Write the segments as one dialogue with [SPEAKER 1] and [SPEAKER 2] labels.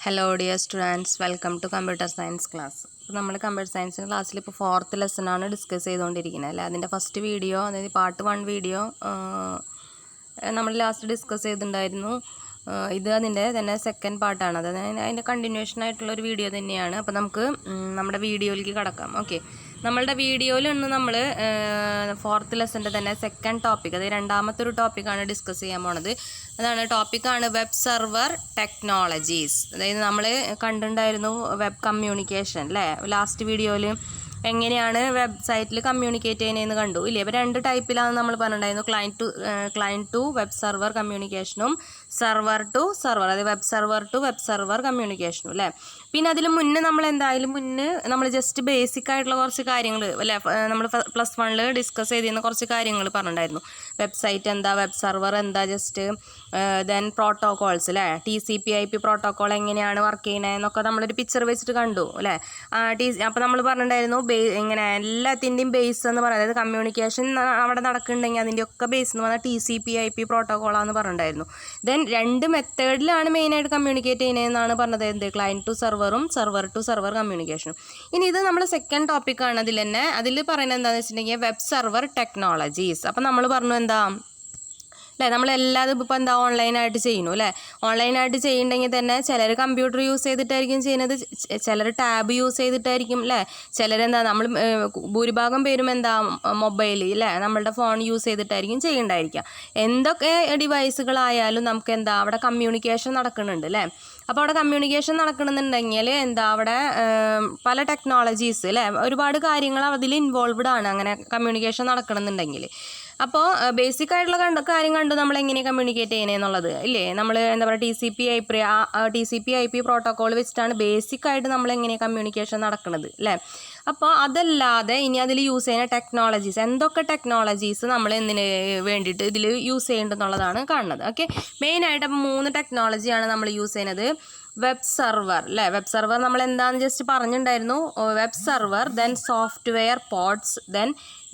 [SPEAKER 1] Hello dear students, welcome to computer science class. നമ്മൾ computer science ക്ലാസ്സിൽ ഇപ്പോൾ 4th lesson ആണ് ഡിസ്കസ് ചെയ്തുകൊണ്ടിരിക്കുന്നത് അല്ലേ. അതിൻ്റെ ഫസ്റ്റ് വീഡിയോ, അതായത് പാർട്ട് 1 വീഡിയോ നമ്മൾ ലാസ്റ്റ് ഡിസ്കസ് ചെയ്തിട്ടുണ്ടായിരുന്നു. ഇത് അതിൻ്റെ തന്നെ സെക്കൻഡ് പാർട്ടാണ്, അതായത് അതിൻ്റെ കണ്ടിന്യൂഷൻ ആയിട്ടുള്ളൊരു വീഡിയോ തന്നെയാണ്. അപ്പോൾ നമുക്ക് നമ്മുടെ വീഡിയോയിലേക്ക് കടക്കാം. ഓക്കെ, നമ്മളുടെ വീഡിയോയിൽ ഇന്ന് നമ്മൾ 4th ലെസൻ്റെ തന്നെ സെക്കൻഡ് ടോപ്പിക്, അതായത് രണ്ടാമത്തെ ഒരു ടോപ്പിക്കാണ് ഡിസ്കസ് ചെയ്യാൻ പോണത്. അതാണ് ടോപ്പിക്കാണ് വെബ് സെർവർ ടെക്നോളജീസ്. അതായത് നമ്മൾ കണ്ടിട്ടുണ്ടായിരുന്നു വെബ് കമ്മ്യൂണിക്കേഷൻ അല്ലേ. ലാസ്റ്റ് വീഡിയോയിൽ എങ്ങനെയാണ് വെബ്സൈറ്റിൽ കമ്മ്യൂണിക്കേറ്റ് ചെയ്യുന്നതെന്ന് കണ്ടു ഇല്ലേ. ഇപ്പോൾ 2 ടൈപ്പിലാണ് നമ്മൾ പറഞ്ഞിട്ടുണ്ടായിരുന്നു, ക്ലയൻറ്റ് ടു വെബ് സെർവർ കമ്മ്യൂണിക്കേഷനും സെർവർ ടു സെർവർ, അതായത് web server to web server കമ്മ്യൂണിക്കേഷനും അല്ലേ. പിന്നെ അതിൽ മുന്നേ നമ്മൾ ജസ്റ്റ് ബേസിക് ആയിട്ടുള്ള കുറച്ച് കാര്യങ്ങൾ അല്ലേ, നമ്മൾ പ്ലസ് 1 ഡിസ്കസ് ചെയ്തിരുന്ന കുറച്ച് കാര്യങ്ങൾ പറഞ്ഞിട്ടുണ്ടായിരുന്നു. വെബ്സൈറ്റ് എന്താ, വെബ് സെർവർ എന്താ, ജസ്റ്റ് ദെൻ പ്രോട്ടോകോൾസ് അല്ലേ, TCP/IP പ്രോട്ടോകോൾ എങ്ങനെയാണ് വർക്ക് ചെയ്യുന്നത് എന്നൊക്കെ നമ്മളൊരു പിക്ചർ വെച്ചിട്ട് കണ്ടു അല്ലേ. അപ്പോൾ നമ്മൾ പറഞ്ഞിട്ടുണ്ടായിരുന്നു ഇങ്ങനെ എല്ലാത്തിൻ്റെയും ബേസ് എന്ന് പറയുന്നത്, അതായത് കമ്മ്യൂണിക്കേഷൻ അവിടെ നടക്കുന്നുണ്ടെങ്കിൽ അതിൻ്റെയൊക്കെ ബേസ് എന്ന് പറഞ്ഞാൽ TCP/IP പ്രോട്ടോകോളാന്ന് പറഞ്ഞിട്ടുണ്ടായിരുന്നു. ദെൻ 2 മെത്തേഡിലാണ് മെയിനായിട്ട് കമ്മ്യൂണിക്കേറ്റ് ചെയ്യുന്നതെന്നാണ് പറഞ്ഞത്, എന്ത് ക്ലയൻറ്റ് ടു സെർവറും സെർവർ ടു സെർവർ കമ്മ്യൂണിക്കേഷനും. ഇനി ഇത് നമ്മൾ സെക്കൻഡ് ടോപ്പിക്കാണ്. അതിൽ പറയുന്നത് എന്താണെന്ന് വെച്ചിട്ടുണ്ടെങ്കിൽ വെബ് സെർവർ ടെക്നോളജീസ്. അപ്പം നമ്മൾ പറഞ്ഞു എന്താ അല്ലേ, നമ്മളെല്ലാതും ഇപ്പോൾ എന്താ ഓൺലൈനായിട്ട് ചെയ്യുന്നു അല്ലേ. ഓൺലൈനായിട്ട് ചെയ്യുന്നുണ്ടെങ്കിൽ തന്നെ ചിലർ കമ്പ്യൂട്ടർ യൂസ് ചെയ്തിട്ടായിരിക്കും ചെയ്യുന്നത്, ചിലർ ടാബ് യൂസ് ചെയ്തിട്ടായിരിക്കും അല്ലേ, ചിലരെന്താ ഭൂരിഭാഗം പേരും എന്താ മൊബൈൽ അല്ലേ, നമ്മളുടെ ഫോൺ യൂസ് ചെയ്തിട്ടായിരിക്കും ചെയ്യുന്നുണ്ടായിരിക്കുക. എന്തൊക്കെ ഡിവൈസുകളായാലും നമുക്ക് എന്താ അവിടെ കമ്മ്യൂണിക്കേഷൻ നടക്കുന്നുണ്ട് അല്ലേ. അപ്പോൾ അവിടെ കമ്മ്യൂണിക്കേഷൻ നടക്കണമെന്നുണ്ടെങ്കിൽ എന്താ അവിടെ പല ടെക്നോളജീസ് അല്ലേ, ഒരുപാട് കാര്യങ്ങൾ അതിൽ ഇൻവോൾവ്ഡ് ആണ് അങ്ങനെ കമ്മ്യൂണിക്കേഷൻ നടക്കണമെന്നുണ്ടെങ്കിൽ. അപ്പോൾ ബേസിക് ആയിട്ടുള്ള കാര്യം കണ്ടു നമ്മൾ എങ്ങനെയാണ് കമ്മ്യൂണിക്കേറ്റ് ചെയ്യണമെന്നുള്ളത് ഇല്ലേ. നമ്മൾ എന്താ പറയുക TCP/IP പ്രോട്ടോകോൾ വെച്ചിട്ടാണ് ബേസിക് ആയിട്ട് നമ്മൾ എങ്ങനെയാണ് കമ്മ്യൂണിക്കേഷൻ നടക്കുന്നത് അല്ലേ. അപ്പോൾ അതല്ലാതെ ഇനി അതിൽ യൂസ് ചെയ്യുന്ന ടെക്നോളജീസ്, എന്തൊക്കെ ടെക്നോളജീസ് നമ്മൾ എന്തിന് വേണ്ടിയിട്ട് ഇതിൽ യൂസ് ചെയ്യേണ്ടതെന്നുള്ളതാണ് കാണുന്നത്. ഓക്കെ, മെയിനായിട്ട് അപ്പോൾ 3 ടെക്നോളജിയാണ് നമ്മൾ യൂസ് ചെയ്യുന്നത്. വെബ് സെർവർ അല്ലേ, വെബ് സെർവർ നമ്മൾ എന്താണെന്ന് ജസ്റ്റ് പറഞ്ഞിട്ടുണ്ടായിരുന്നു. Web server, then software pods, then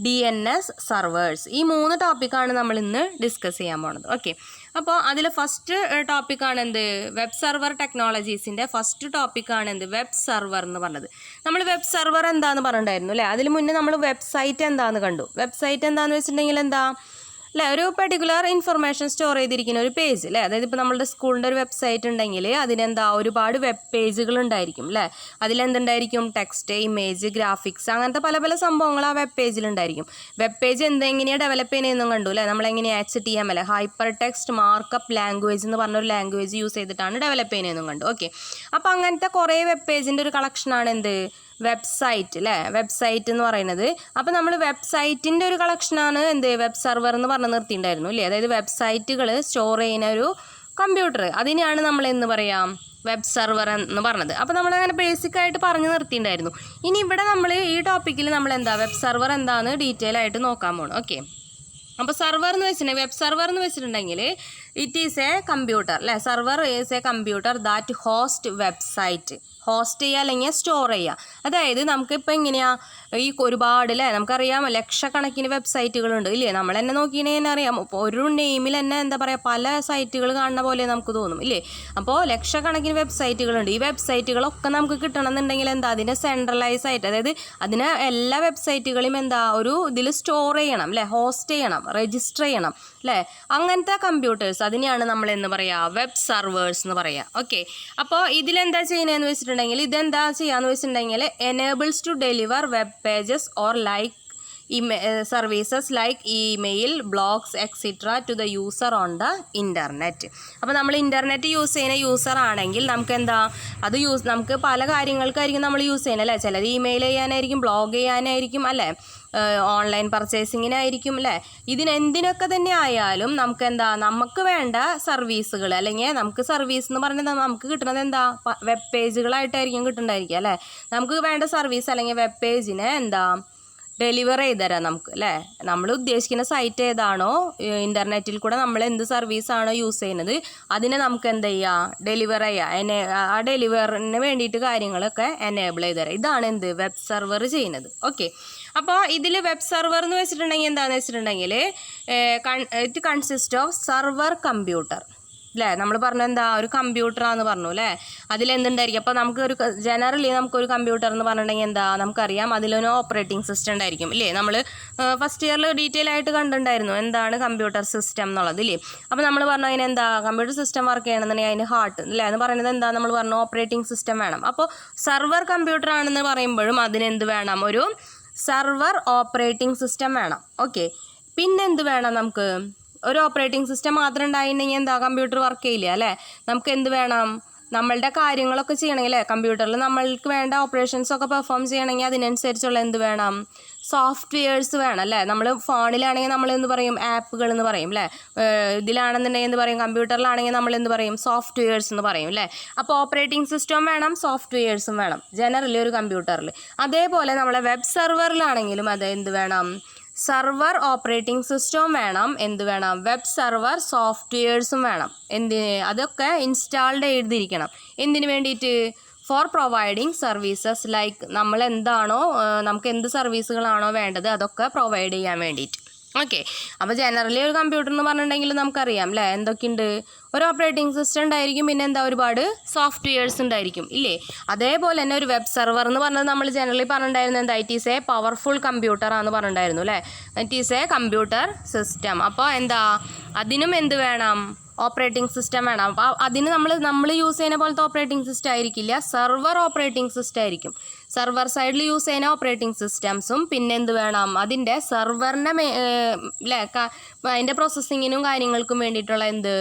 [SPEAKER 1] DNS servers. ഈ 3 ടോപ്പിക്കാണ് നമ്മൾ ഇന്ന് ഡിസ്കസ് ചെയ്യാൻ പോണത്. ഓക്കെ, അപ്പോൾ അതിൽ ഫസ്റ്റ് ടോപ്പിക്കാണ് എന്ത്, വെബ് സെർവർ ടെക്നോളജീസിൻ്റെ ഫസ്റ്റ് ടോപ്പിക്കാണ് എന്ത്, വെബ് സെർവർ എന്ന് പറഞ്ഞത്. നമ്മൾ വെബ് സെർവർ എന്താണെന്ന് പറഞ്ഞിട്ടുണ്ടായിരുന്നു അല്ലേ. അതിന് മുന്നേ നമ്മൾ വെബ്സൈറ്റ് എന്താണെന്ന് കണ്ടു. വെബ്സൈറ്റ് എന്താണെന്ന് വെച്ചിട്ടുണ്ടെങ്കിൽ എന്താ അല്ലേ, ഒരു പെർട്ടിക്കുലർ ഇൻഫർമേഷൻ സ്റ്റോർ ചെയ്തിരിക്കുന്ന ഒരു പേജ് അല്ലേ. അതായത് ഇപ്പോൾ നമ്മളുടെ സ്കൂളിൻ്റെ ഒരു വെബ്സൈറ്റ് ഉണ്ടെങ്കിൽ അതിനെന്താ ഒരുപാട് വെബ് പേജുകൾ ഉണ്ടായിരിക്കും അല്ലേ. അതിലെന്തുണ്ടായിരിക്കും, ടെക്സ്റ്റ്, ഇമേജ്, ഗ്രാഫിക്സ്, അങ്ങനത്തെ പല പല സംഭവങ്ങൾ ആ വെബ് പേജിലുണ്ടായിരിക്കും. വെബ് പേജ് എന്തെങ്ങനെയാണ് ഡെവലപ്പ് ചെയ്യുന്നതെന്നും കണ്ടു അല്ലേ. നമ്മളെങ്ങനെയാണ് HTML hyper text markup language എന്ന് പറഞ്ഞൊരു ലാംഗ്വേജ് യൂസ് ചെയ്തിട്ടാണ് ഡെവലപ്പ് ചെയ്യുന്നതെന്നും കണ്ടു. ഓക്കെ, അപ്പോൾ അങ്ങനത്തെ കുറേ വെബ് പേജിൻ്റെ ഒരു കളക്ഷനാണ് എന്ത്, വെബ്സൈറ്റ് അല്ലേ, വെബ്സൈറ്റ് എന്ന് പറയുന്നത്. അപ്പോൾ നമ്മൾ വെബ്സൈറ്റിൻ്റെ ഒരു കളക്ഷനാണ് എന്ത്, വെബ് സെർവർ എന്ന് പറഞ്ഞ് നിർത്തിയിട്ടുണ്ടായിരുന്നു അല്ലേ. അതായത് വെബ്സൈറ്റുകൾ സ്റ്റോർ ചെയ്യുന്ന ഒരു കമ്പ്യൂട്ടർ, അതിനെയാണ് നമ്മൾ എന്ന് പറയാം വെബ് സെർവർ എന്ന് പറഞ്ഞത്. അപ്പോൾ നമ്മളങ്ങനെ ബേസിക്കായിട്ട് പറഞ്ഞു നിർത്തിയിട്ടുണ്ടായിരുന്നു. ഇനി ഇവിടെ നമ്മൾ ഈ ടോപ്പിക്കിൽ നമ്മൾ എന്താ വെബ് സെർവർ എന്താണെന്ന് ഡീറ്റെയിൽ ആയിട്ട് നോക്കാൻ പോകണം. ഓക്കെ, അപ്പോൾ സെർവർ എന്ന് വെച്ചിട്ടുണ്ടെങ്കിൽ വെബ് സെർവർ എന്ന് വെച്ചിട്ടുണ്ടെങ്കിൽ ഇറ്റ് ഈസ് എ കമ്പ്യൂട്ടർ അല്ലേ. Server is A computer that host website, host ചെയ്യുക അല്ലെങ്കിൽ സ്റ്റോർ ചെയ്യുക. അതായത് നമുക്കിപ്പോൾ എങ്ങനെയാണ് ഈ ഒരുപാട് അല്ലേ, നമുക്കറിയാം ലക്ഷക്കണക്കിന് വെബ്സൈറ്റുകളുണ്ട് ഇല്ലേ. നമ്മൾ തന്നെ നോക്കിയിട്ടുണ്ടെങ്കിൽ അറിയാം, ഒരു നെയിമിൽ തന്നെ എന്താ പറയുക പല സൈറ്റുകൾ കാണുന്ന പോലെ നമുക്ക് തോന്നും ഇല്ലേ. അപ്പോൾ ലക്ഷക്കണക്കിന് വെബ്സൈറ്റുകളുണ്ട്. ഈ വെബ്സൈറ്റുകളൊക്കെ നമുക്ക് കിട്ടണമെന്നുണ്ടെങ്കിൽ എന്താ അതിനെ സെൻട്രലൈസ് ആയിട്ട്, അതായത് അതിനെ എല്ലാ വെബ്സൈറ്റുകളും എന്താ ഒരു ഇതിൽ സ്റ്റോർ ചെയ്യണം അല്ലേ, ഹോസ്റ്റ് ചെയ്യണം, രജിസ്റ്റർ ചെയ്യണം അല്ലേ. അങ്ങനത്തെ കമ്പ്യൂട്ടേഴ്സ് അതിനെയാണ് നമ്മൾ എന്ന് പറയുക വെബ് സെർവേഴ്സ് എന്ന് പറയുക. ഓക്കെ, അപ്പോൾ ഇതിലെന്താ ചെയ്യുന്നതെന്ന് വെച്ചിട്ടുണ്ടെങ്കിൽ ഇതെന്താ ചെയ്യാന്ന് വെച്ചിട്ടുണ്ടെങ്കിൽ enables to deliver web pages or like services like email, blogs etcetera to the user on the internet. അപ്പോൾ നമ്മൾ ഇൻ്റർനെറ്റ് യൂസ് ചെയ്യുന്ന യൂസർ ആണെങ്കിൽ നമുക്ക് എന്താ നമുക്ക് പല കാര്യങ്ങൾക്കായിരിക്കും നമ്മൾ യൂസ് ചെയ്യുന്നത് അല്ലേ. ചിലർ ഇമെയിൽ ചെയ്യാനായിരിക്കും, ബ്ലോഗ് ചെയ്യാനായിരിക്കും അല്ലേ, ഓൺലൈൻ പർച്ചേസിങ്ങിനായിരിക്കും അല്ലേ. എന്തിനൊക്കെ തന്നെ ആയാലും നമുക്ക് എന്താ നമുക്ക് വേണ്ട സർവീസുകൾ അല്ലെങ്കിൽ നമുക്ക് സർവീസ് എന്ന് പറഞ്ഞാൽ നമുക്ക് കിട്ടുന്നത് എന്താ വെബ് പേജുകളായിട്ടായിരിക്കും കിട്ടുന്നുണ്ടായിരിക്കുക അല്ലേ. നമുക്ക് വേണ്ട സർവീസ് അല്ലെങ്കിൽ വെബ് പേജിനെ എന്താ ഡെലിവർ ചെയ്ത് തരാം നമുക്ക് അല്ലേ. നമ്മൾ ഉദ്ദേശിക്കുന്ന സൈറ്റ് ഏതാണോ, ഇൻ്റർനെറ്റിൽ കൂടെ നമ്മൾ എന്ത് സർവീസാണോ യൂസ് ചെയ്യുന്നത് അതിനെ നമുക്ക് എന്ത് ചെയ്യുക, ഡെലിവർ ചെയ്യുക. ആ ഡെലിവറിന് വേണ്ടിയിട്ട് കാര്യങ്ങളൊക്കെ എനേബിൾ ചെയ്ത് തരാം. ഇതാണ് എന്ത് വെബ് സെർവർ ചെയ്യുന്നത്. ഓക്കെ, അപ്പോൾ ഇതിൽ വെബ് സെർവർ എന്ന് വെച്ചിട്ടുണ്ടെങ്കിൽ എന്താണെന്ന് വെച്ചിട്ടുണ്ടെങ്കിൽ it consist of server computer അല്ലേ? നമ്മൾ പറഞ്ഞു എന്താ ഒരു കമ്പ്യൂട്ടറാന്ന് പറഞ്ഞു അല്ലേ? അതിലെന്തുണ്ടായിരിക്കും? അപ്പോൾ നമുക്കൊരു ജനറലി നമുക്കൊരു കമ്പ്യൂട്ടർ എന്ന് പറഞ്ഞിട്ടുണ്ടെങ്കിൽ എന്താ നമുക്കറിയാം, അതിലൊരു ഓപ്പറേറ്റിംഗ് സിസ്റ്റം ഉണ്ടായിരിക്കും ഇല്ലേ? നമ്മൾ ഫസ്റ്റ് ഇയറിൽ ഡീറ്റെയിൽ ആയിട്ട് കണ്ടിട്ടുണ്ടായിരുന്നു എന്താണ് കമ്പ്യൂട്ടർ സിസ്റ്റം എന്നുള്ളത് ഇല്ലേ? അപ്പോൾ നമ്മൾ പറഞ്ഞു അതിന് എന്താ കമ്പ്യൂട്ടർ സിസ്റ്റം വർക്ക് ചെയ്യണമെന്നുണ്ടെങ്കിൽ അതിന് ഹാർട്ട് അല്ലേ എന്ന് പറയുന്നത് എന്താ? നമ്മൾ പറഞ്ഞു ഓപ്പറേറ്റിംഗ് സിസ്റ്റം വേണം. അപ്പോൾ സെർവർ കമ്പ്യൂട്ടർ ആണെന്ന് പറയുമ്പോഴും അതിനെന്ത് വേണം? ഒരു സെർവർ ഓപ്പറേറ്റിംഗ് സിസ്റ്റം വേണം. ഓക്കെ, പിന്നെന്ത് വേണം? നമുക്ക് ഒരു ഓപ്പറേറ്റിംഗ് സിസ്റ്റം മാത്രം ഉണ്ടായിട്ടുണ്ടെങ്കിൽ എന്താ കമ്പ്യൂട്ടർ വർക്ക് ചെയ്യില്ല അല്ലേ? നമുക്ക് എന്ത് വേണം? നമ്മളുടെ കാര്യങ്ങളൊക്കെ ചെയ്യണമെങ്കിൽ അല്ലേ, കമ്പ്യൂട്ടറിൽ നമ്മൾക്ക് വേണ്ട ഓപ്പറേഷൻസൊക്കെ പെർഫോം ചെയ്യണമെങ്കിൽ അതിനനുസരിച്ചുള്ള എന്ത് വേണം? സോഫ്റ്റ്വെയർസ് വേണം അല്ലേ? നമ്മൾ ഫോണിലാണെങ്കിൽ നമ്മൾ എന്ത് പറയും? ആപ്പുകൾ എന്ന് പറയും അല്ലേ? ഇതിലാണെന്നുണ്ടെങ്കിൽ എന്ത് പറയും? കമ്പ്യൂട്ടറിലാണെങ്കിൽ നമ്മൾ എന്ത് പറയും? സോഫ്റ്റ്വെയർസ് എന്ന് പറയും അല്ലേ? അപ്പോൾ ഓപ്പറേറ്റിംഗ് സിസ്റ്റവും വേണം, സോഫ്റ്റ്വെയർസും വേണം ജനറലി ഒരു കമ്പ്യൂട്ടറിൽ. അതേപോലെ നമ്മളെ വെബ് സെർവറിലാണെങ്കിലും അത് എന്ത് വേണം? സെർവർ ഓപ്പറേറ്റിംഗ് സിസ്റ്റവും വേണം, എന്ത് വേണം? വെബ് സെർവർ സോഫ്റ്റ്വെയർസും വേണം. എന്തിന്? അതൊക്കെ ഇൻസ്റ്റാൾഡ് ചെയ്തിരിക്കണം. എന്തിനു വേണ്ടിയിട്ട്? ഫോർ പ്രൊവൈഡിങ് സർവീസസ് ലൈക്ക് നമ്മൾ എന്താണോ നമുക്ക് എന്ത് സർവീസുകളാണോ വേണ്ടത് അതൊക്കെ പ്രൊവൈഡ് ചെയ്യാൻ വേണ്ടിയിട്ട്. ഓക്കെ, അപ്പോൾ ജനറലി ഒരു കമ്പ്യൂട്ടർ എന്ന് പറഞ്ഞിട്ടുണ്ടെങ്കിൽ നമുക്കറിയാം അല്ലേ എന്തൊക്കെയുണ്ട്? ഒരു ഓപ്പറേറ്റിംഗ് സിസ്റ്റം ഉണ്ടായിരിക്കും, പിന്നെ എന്താ ഒരുപാട് സോഫ്റ്റ്വെയർസ് ഉണ്ടായിരിക്കും ഇല്ലേ? അതേപോലെ തന്നെ ഒരു വെബ് സെർവർ എന്ന് പറഞ്ഞത് നമ്മൾ ജനറലി പറഞ്ഞിട്ടുണ്ടായിരുന്നു എന്താ? It is A powerful computer ആണെന്ന് പറഞ്ഞിട്ടുണ്ടായിരുന്നു അല്ലേ? It is A computer system. അപ്പോൾ എന്താ അതിനും എന്ത് വേണം? ഓപ്പറേറ്റിംഗ് സിസ്റ്റം വേണം. അപ്പോൾ അതിന് നമ്മൾ യൂസ് ചെയ്യുന്ന പോലത്തെ ഓപ്പറേറ്റിംഗ് സിസ്റ്റം ആയിരിക്കില്ല, സെർവർ ഓപ്പറേറ്റിംഗ് സിസ്റ്റം ആയിരിക്കും. സെർവർ സൈഡിൽ യൂസ് ചെയ്യുന്ന ഓപ്പറേറ്റിംഗ് സിസ്റ്റംസും പിന്നെ എന്ത് വേണം? അതിൻ്റെ സെർവറിൻ്റെ അല്ലേ അതിൻ്റെ പ്രോസസ്സിങ്ങിനും കാര്യങ്ങൾക്കും വേണ്ടിയിട്ടുള്ള എന്ത്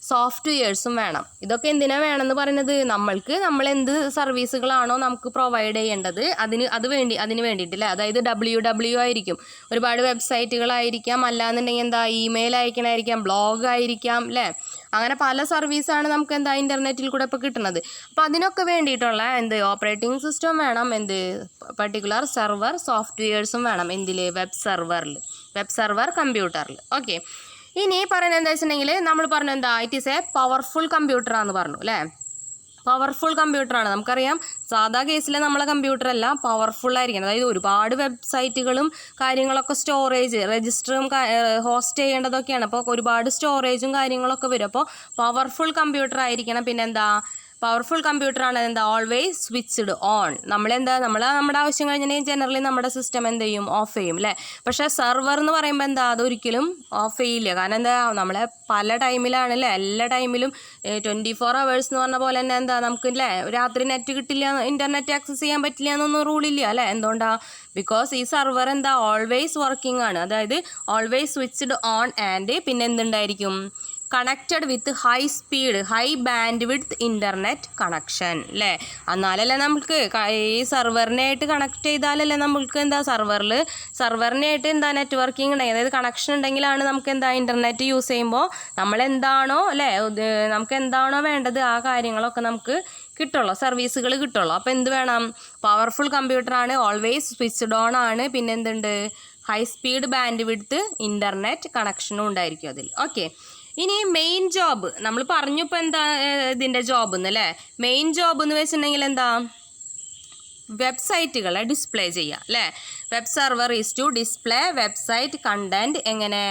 [SPEAKER 1] സോഫ്റ്റ്വെയർസും വേണം. ഇതൊക്കെ എന്തിനാ വേണമെന്ന് പറയുന്നത്? നമ്മൾ എന്ത് സർവീസുകളാണോ നമുക്ക് പ്രൊവൈഡ് ചെയ്യേണ്ടത് അതിന് വേണ്ടിയിട്ടില്ല. അതായത് WWW ആയിരിക്കും, ഒരുപാട് വെബ്സൈറ്റുകളായിരിക്കാം, അല്ലാന്നുണ്ടെങ്കിൽ എന്താ ഇമെയിൽ അയക്കണമായിരിക്കാം, ബ്ലോഗ് ആയിരിക്കാം അല്ലേ? അങ്ങനെ പല സർവീസാണ് നമുക്ക് എന്താ ഇൻ്റർനെറ്റിൽ കൂടെ ഇപ്പോൾ കിട്ടുന്നത്. അപ്പോൾ അതിനൊക്കെ വേണ്ടിയിട്ടുള്ള എന്ത് ഓപ്പറേറ്റിംഗ് സിസ്റ്റം വേണം, എന്ത് പർട്ടിക്കുലർ സെർവർ സോഫ്റ്റ്വെയർസും വേണം. എന്തിൽ? വെബ് സെർവർ കമ്പ്യൂട്ടറിൽ. ഓക്കെ, ഇനി പറയുന്നത് എന്താ വെച്ചിട്ടുണ്ടെങ്കിൽ നമ്മൾ പറഞ്ഞു എന്താ? ഇറ്റ് ഈസ് എ പവർഫുൾ കമ്പ്യൂട്ടറാന്ന് പറഞ്ഞു അല്ലേ? പവർഫുൾ കമ്പ്യൂട്ടറാണ്. നമുക്കറിയാം സാധാ കേസിൽ നമ്മളെ കമ്പ്യൂട്ടറല്ല പവർഫുൾ ആയിരിക്കണം. അതായത് ഒരുപാട് വെബ്സൈറ്റുകളും കാര്യങ്ങളൊക്കെ രജിസ്റ്ററും ഹോസ്റ്റ് ചെയ്യേണ്ടതൊക്കെയാണ്. അപ്പോൾ ഒരുപാട് സ്റ്റോറേജും കാര്യങ്ങളൊക്കെ വരും. അപ്പോൾ പവർഫുൾ കമ്പ്യൂട്ടർ ആയിരിക്കണം. പിന്നെന്താ? പവർഫുൾ കമ്പ്യൂട്ടറാണ് എന്താ? Always switched on. നമ്മുടെ ആവശ്യം കഴിഞ്ഞാൽ ജനറലി നമ്മുടെ സിസ്റ്റം എന്ത് ചെയ്യും? ഓഫ് ചെയ്യും അല്ലേ? പക്ഷേ സെർവർ എന്ന് പറയുമ്പോൾ എന്താ? അതൊരിക്കലും ഓഫ് ചെയ്യില്ല. കാരണം എന്താ? നമ്മളെ പല ടൈമിലാണ് അല്ലേ, എല്ലാ ടൈമിലും 24 hours എന്ന് പറഞ്ഞ പോലെ തന്നെ എന്താ നമുക്ക് അല്ലേ രാത്രി നെറ്റ് കിട്ടില്ല, ഇൻ്റർനെറ്റ് ആക്സസ് ചെയ്യാൻ പറ്റില്ല എന്നൊന്നും റൂളില്ല അല്ലേ? എന്തുകൊണ്ടാണ്? ബിക്കോസ് ഈ സെർവർ എന്താ? ഓൾവേസ് വർക്കിംഗ് ആണ്. അതായത് ഓൾവേസ് സ്വിച്ച്ഡ് ഓൺ ആൻഡ് പിന്നെ എന്തുണ്ടായിരിക്കും? Connected with high bandwidth internet connection അല്ലേ? എന്നാലല്ലേ നമുക്ക് ഈ സെർവറിനായിട്ട് കണക്ട് ചെയ്താലല്ലേ നമുക്ക് എന്താ സെർവറിനായിട്ട് എന്താ നെറ്റ്വർക്കിംഗ് ഉണ്ടെങ്കിൽ, അതായത് കണക്ഷൻ ഉണ്ടെങ്കിലാണ് നമുക്ക് എന്താ ഇൻ്റർനെറ്റ് യൂസ് ചെയ്യുമ്പോൾ നമ്മളെന്താണോ അല്ലേ നമുക്ക് എന്താണോ വേണ്ടത് ആ കാര്യങ്ങളൊക്കെ നമുക്ക് കിട്ടുള്ളൂ, സർവീസുകൾ കിട്ടുള്ളൂ. അപ്പോൾ എന്ത് വേണം? പവർഫുൾ കമ്പ്യൂട്ടറാണ്, ഓൾവേസ് സ്വിച്ച്ഡ് ഓൺ ആണ്, പിന്നെ എന്തുണ്ട്? High speed band width internet കണക്ഷനും ഉണ്ടായിരിക്കും അതിൽ. ഓക്കെ, ഇനി മെയിൻ ജോബ് നമ്മൾ പറഞ്ഞു ഇപ്പോൾ എന്താ ഇതിൻ്റെ ജോബ് എന്ന് അല്ലേ? മെയിൻ ജോബ് എന്ന് വെച്ചിട്ടുണ്ടെങ്കിൽ എന്താ? വെബ്സൈറ്റുകളെ ഡിസ്പ്ലേ ചെയ്യുക അല്ലേ? Web server is to display website content.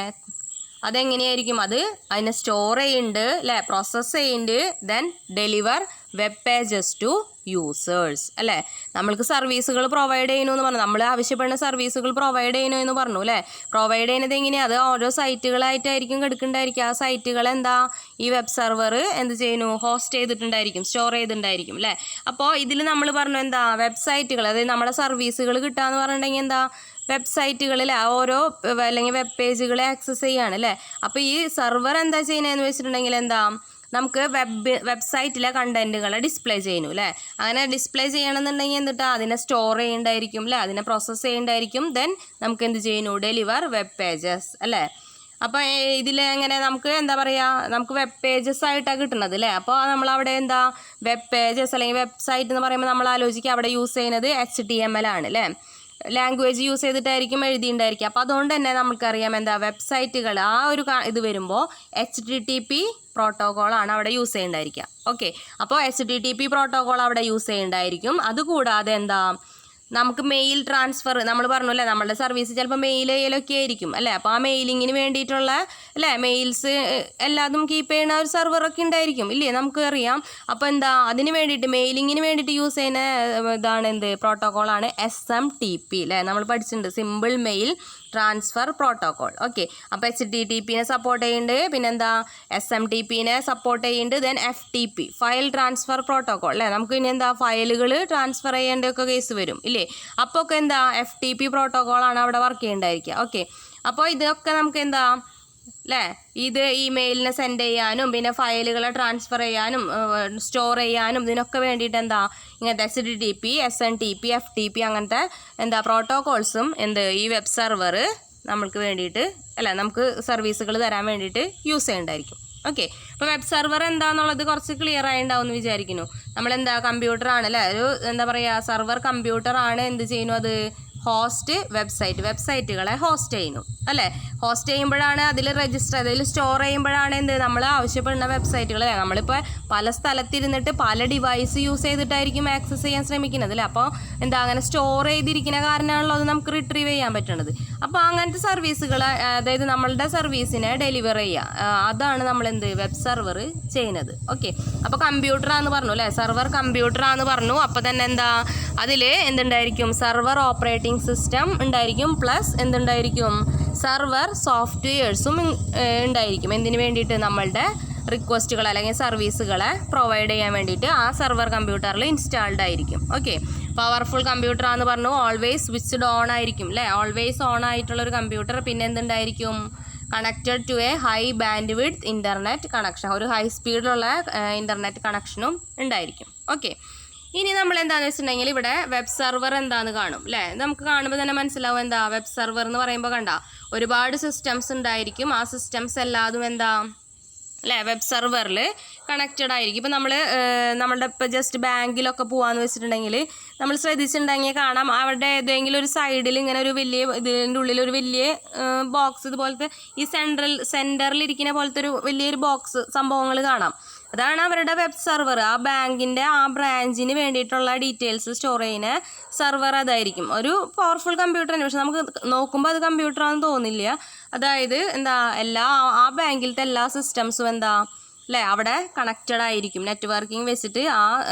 [SPEAKER 1] അതെങ്ങനെയായിരിക്കും? അതിനെ സ്റ്റോർ ചെയ്യുന്നുണ്ട് അല്ലേ, പ്രോസസ്സ് ചെയ്യുന്നുണ്ട്, then deliver web pages to users അല്ലേ? നമ്മൾക്ക് സർവീസുകൾ പ്രൊവൈഡ് ചെയ്യണമെന്ന് പറഞ്ഞു, നമ്മൾ ആവശ്യപ്പെടുന്ന സർവീസുകൾ പ്രൊവൈഡ് ചെയ്യണമെന്ന് പറഞ്ഞു അല്ലേ? പ്രൊവൈഡ് ചെയ്യുന്നത് എങ്ങനെയാണ്? അത് ഓരോ സൈറ്റുകളായിട്ടായിരിക്കും കിടക്കുന്നുണ്ടായിരിക്കും. ആ സൈറ്റുകൾ എന്താ? ഈ വെബ് സെർവർ എന്ത് ചെയ്യുന്നു? ഹോസ്റ്റ് ചെയ്തിട്ടുണ്ടായിരിക്കും, സ്റ്റോർ ചെയ്തിട്ടുണ്ടായിരിക്കും അല്ലേ? അപ്പോൾ ഇതിൽ നമ്മൾ പറഞ്ഞു എന്താ? വെബ്സൈറ്റുകൾ, അതായത് നമ്മുടെ സർവീസുകൾ കിട്ടുകയെന്ന് പറഞ്ഞിട്ടുണ്ടെങ്കിൽ എന്താ? വെബ്സൈറ്റുകളിൽ ഓരോ അല്ലെങ്കിൽ വെബ് പേജുകളെ ആക്സസ് ചെയ്യുകയാണ് അല്ലേ? അപ്പോൾ ഈ സെർവർ എന്താ ചെയ്യുന്നതെന്ന് വെച്ചിട്ടുണ്ടെങ്കിൽ എന്താ? നമുക്ക് വെബ്സൈറ്റിലെ കണ്ടൻറ്റുകളെ ഡിസ്പ്ലേ ചെയ്യുന്നു അല്ലേ? അങ്ങനെ ഡിസ്പ്ലേ ചെയ്യണമെന്നുണ്ടെങ്കിൽ എന്നിട്ട് അതിനെ സ്റ്റോർ ചെയ്യേണ്ടതായിരിക്കും അല്ലേ? അതിനെ പ്രോസസ്സ് ചെയ്യേണ്ടതായിരിക്കും. ദെൻ നമുക്ക് എന്ത് ചെയ്യുന്നു? ഡെലിവർ വെബ് പേജസ് അല്ലേ? അപ്പോൾ ഇതിൽ എങ്ങനെ നമുക്ക് എന്താ പറയുക? നമുക്ക് വെബ് പേജസ് ആയിട്ടാണ് കിട്ടുന്നത് അല്ലേ? അപ്പോൾ നമ്മളവിടെ എന്താ? വെബ് പേജസ് അല്ലെങ്കിൽ വെബ്സൈറ്റ് എന്ന് പറയുമ്പോൾ നമ്മൾ ആലോചിക്കുക അവിടെ യൂസ് ചെയ്യുന്നത് HTML ആണ് അല്ലേ? ലാംഗ്വേജ് യൂസ് ചെയ്തിട്ടായിരിക്കും എഴുതിയിട്ടുണ്ടായിരിക്കുക. അപ്പോൾ അതുകൊണ്ട് തന്നെ നമുക്കറിയാം എന്താ? വെബ്സൈറ്റുകൾ ആ ഒരു ഇത് വരുമ്പോൾ HTTP പ്രോട്ടോക്കോളാണ് അവിടെ യൂസ് ചെയ്യേണ്ടായിരിക്കുക. ഓക്കെ, അപ്പോൾ HTTP പ്രോട്ടോക്കോൾ അവിടെ യൂസ് ചെയ്യേണ്ടായിരിക്കും. അതുകൂടാതെ എന്താ? നമുക്ക് മെയിൽ ട്രാൻസ്ഫർ നമ്മൾ പറഞ്ഞു അല്ലേ, നമ്മളുടെ സർവീസ് ചിലപ്പോൾ മെയിൽ ചെയ്യലൊക്കെ ആയിരിക്കും അല്ലേ. അപ്പോൾ ആ മെയിലിങ്ങിന് വേണ്ടിയിട്ടുള്ള അല്ലേ മെയിൽസ് എല്ലാതും കീപ്പ് ചെയ്യുന്ന ഒരു സെർവറൊക്കെ ഉണ്ടായിരിക്കും ഇല്ലേ, നമുക്ക് അറിയാം. അപ്പോൾ എന്താ അതിന് വേണ്ടിയിട്ട് മെയിലിങ്ങിന് വേണ്ടിയിട്ട് യൂസ് ചെയ്യുന്ന ഇതാണ് എന്ത് പ്രോട്ടോക്കോളാണ് SMTP അല്ലേ. നമ്മൾ പഠിച്ചിട്ടുണ്ട് simple mail transfer protocol. Okay, അപ്പോൾ HTTPനെ സപ്പോർട്ട് ചെയ്യുന്നുണ്ട്, പിന്നെന്താ SMTPനെ സപ്പോർട്ട് ചെയ്യുന്നുണ്ട്, then FTP file transfer protocol അല്ലേ. നമുക്ക് ഇനി എന്താ ഫയലുകൾ ട്രാൻസ്ഫർ ചെയ്യേണ്ടതൊക്കെ കേസ് വരും ഇല്ലേ. അപ്പോൾ ഒക്കെ എന്താ FTP പ്രോട്ടോക്കോളാണ് അവിടെ വർക്ക് ചെയ്യേണ്ടായിരിക്കുക. ഓക്കെ, അപ്പോൾ ഇതൊക്കെ നമുക്ക് എന്താ അല്ലേ ഇത് ഇമെയിലിനെ സെൻഡ് ചെയ്യാനും പിന്നെ ഫയലുകളെ ട്രാൻസ്ഫർ ചെയ്യാനും സ്റ്റോർ ചെയ്യാനും ഇതിനൊക്കെ വേണ്ടിയിട്ട് എന്താ ഇങ്ങനത്തെ HTTP SMTP FTP അങ്ങനത്തെ എന്താ പ്രോട്ടോകോൾസും ഈ വെബ് സെർവർ നമ്മൾക്ക് വേണ്ടിയിട്ട് അല്ല നമുക്ക് സർവീസുകൾ തരാൻ വേണ്ടിയിട്ട് യൂസ് ചെയ്യേണ്ടതായിരിക്കും. ഓക്കെ, അപ്പോൾ വെബ് സെർവർ എന്താണെന്നുള്ളത് കുറച്ച് ക്ലിയർ ആയിട്ടുണ്ടാവും എന്ന് വിചാരിക്കുന്നു. നമ്മളെന്താ കമ്പ്യൂട്ടറാണ് അല്ലേ, ഒരു എന്താ പറയുക സെർവർ കമ്പ്യൂട്ടറാണ് എന്ത് ചെയ്യുന്നു, അത് ഹോസ്റ്റ് വെബ്സൈറ്റുകളെ ഹോസ്റ്റ് ചെയ്യുന്നു അല്ലേ. ഹോസ്റ്റ് ചെയ്യുമ്പോഴാണ് അതിൽ രജിസ്റ്റർ അതിൽ സ്റ്റോർ ചെയ്യുമ്പോഴാണ് നമ്മൾ ആവശ്യപ്പെടുന്ന വെബ്സൈറ്റുകൾ അല്ലേ. നമ്മളിപ്പോൾ പല സ്ഥലത്തിരുന്നിട്ട് പല ഡിവൈസ് യൂസ് ചെയ്തിട്ടായിരിക്കും ആക്സസ് ചെയ്യാൻ ശ്രമിക്കുന്നത് അല്ലേ. അപ്പോൾ അങ്ങനെ സ്റ്റോർ ചെയ്തിരിക്കുന്ന കാരണമാണല്ലോ അത് നമുക്ക് റിട്രീവ് ചെയ്യാൻ പറ്റുന്നത്. അപ്പോൾ അങ്ങനത്തെ സർവീസുകൾ അതായത് നമ്മളുടെ സർവീസിനെ ഡെലിവർ ചെയ്യുക, അതാണ് നമ്മൾ വെബ് സെർവർ ചെയ്യുന്നത്. ഓക്കെ, അപ്പോൾ കമ്പ്യൂട്ടറാന്ന് പറഞ്ഞു അല്ലേ, സെർവർ കമ്പ്യൂട്ടറാന്ന് പറഞ്ഞു. അപ്പോൾ തന്നെ അതിൽ എന്തുണ്ടായിരിക്കും, സെർവർ ഓപ്പറേറ്റിംഗ് സിസ്റ്റം ഉണ്ടായിരിക്കും, പ്ലസ് എന്തുണ്ടായിരിക്കും സെർവർ സോഫ്റ്റ്വെയർസും ഉണ്ടായിരിക്കും. എന്തിനു വേണ്ടിയിട്ട് നമ്മളുടെ റിക്വസ്റ്റുകൾ അല്ലെങ്കിൽ സർവീസുകളെ പ്രൊവൈഡ് ചെയ്യാൻ വേണ്ടിയിട്ട് ആ സെർവർ കമ്പ്യൂട്ടറിൽ ഇൻസ്റ്റാൾഡ് ആയിരിക്കും. ഓക്കെ, പവർഫുൾ കമ്പ്യൂട്ടറാന്ന് പറഞ്ഞു, ഓൾവേസ് സ്വിച്ച്ഡ് ഓൺ ആയിരിക്കും അല്ലേ, ഓൾവേസ് ഓൺ ആയിട്ടുള്ളൊരു കമ്പ്യൂട്ടർ. പിന്നെ എന്തുണ്ടായിരിക്കും, connected to a high bandwidth internet connection, ഒരു ഹൈ സ്പീഡിലുള്ള ഇൻ്റർനെറ്റ് കണക്ഷനും ഉണ്ടായിരിക്കും. ഓക്കെ, ഇനി നമ്മൾ എന്താണെന്ന് വെച്ചിട്ടുണ്ടെങ്കിൽ ഇവിടെ വെബ് സെർവർ എന്താണെന്ന് കാണും അല്ലേ. നമുക്ക് കാണുമ്പോൾ തന്നെ മനസ്സിലാവും എന്താ വെബ് സെർവർ എന്ന് പറയുമ്പോൾ കണ്ട ഒരുപാട് സിസ്റ്റംസ് ഉണ്ടായിരിക്കും. ആ സിസ്റ്റംസ് എല്ലാതും അല്ലേ വെബ് സെർവറിൽ കണക്റ്റഡ് ആയിരിക്കും. ഇപ്പോൾ നമ്മളുടെ ഇപ്പോൾ ജസ്റ്റ് ബാങ്കിലൊക്കെ പോകാമെന്ന് വെച്ചിട്ടുണ്ടെങ്കിൽ നമ്മൾ ശ്രദ്ധിച്ചിട്ടുണ്ടെങ്കിൽ കാണാം അവിടെ ഏതെങ്കിലും ഒരു സൈഡിൽ ഇങ്ങനെ ഒരു വലിയ ഇതിൻ്റെ ഉള്ളിൽ ഒരു വലിയ ബോക്സ് ഇതുപോലത്തെ ഈ സെൻറ്ററിലിരിക്കുന്ന പോലത്തെ ഒരു വലിയൊരു ബോക്സ് സംഭവങ്ങൾ കാണാം. അതാണ് അവരുടെ വെബ് സെർവർ. ആ ബാങ്കിൻ്റെ ആ ബ്രാഞ്ചിന് വേണ്ടിയിട്ടുള്ള ഡീറ്റെയിൽസ് സ്റ്റോർ ചെയ്യുന്ന സെർവർ അതായിരിക്കും. ഒരു പവർഫുൾ കമ്പ്യൂട്ടറാണ്, പക്ഷെ നമുക്ക് നോക്കുമ്പോൾ അത് കമ്പ്യൂട്ടറാണെന്ന് തോന്നില്ല. അതായത് ആ ബാങ്കിലത്തെ എല്ലാ സിസ്റ്റംസും അല്ലേ അവിടെ കണക്റ്റഡ് ആയിരിക്കും. നെറ്റ്വർക്കിംഗ് വെച്ചിട്ട് ആ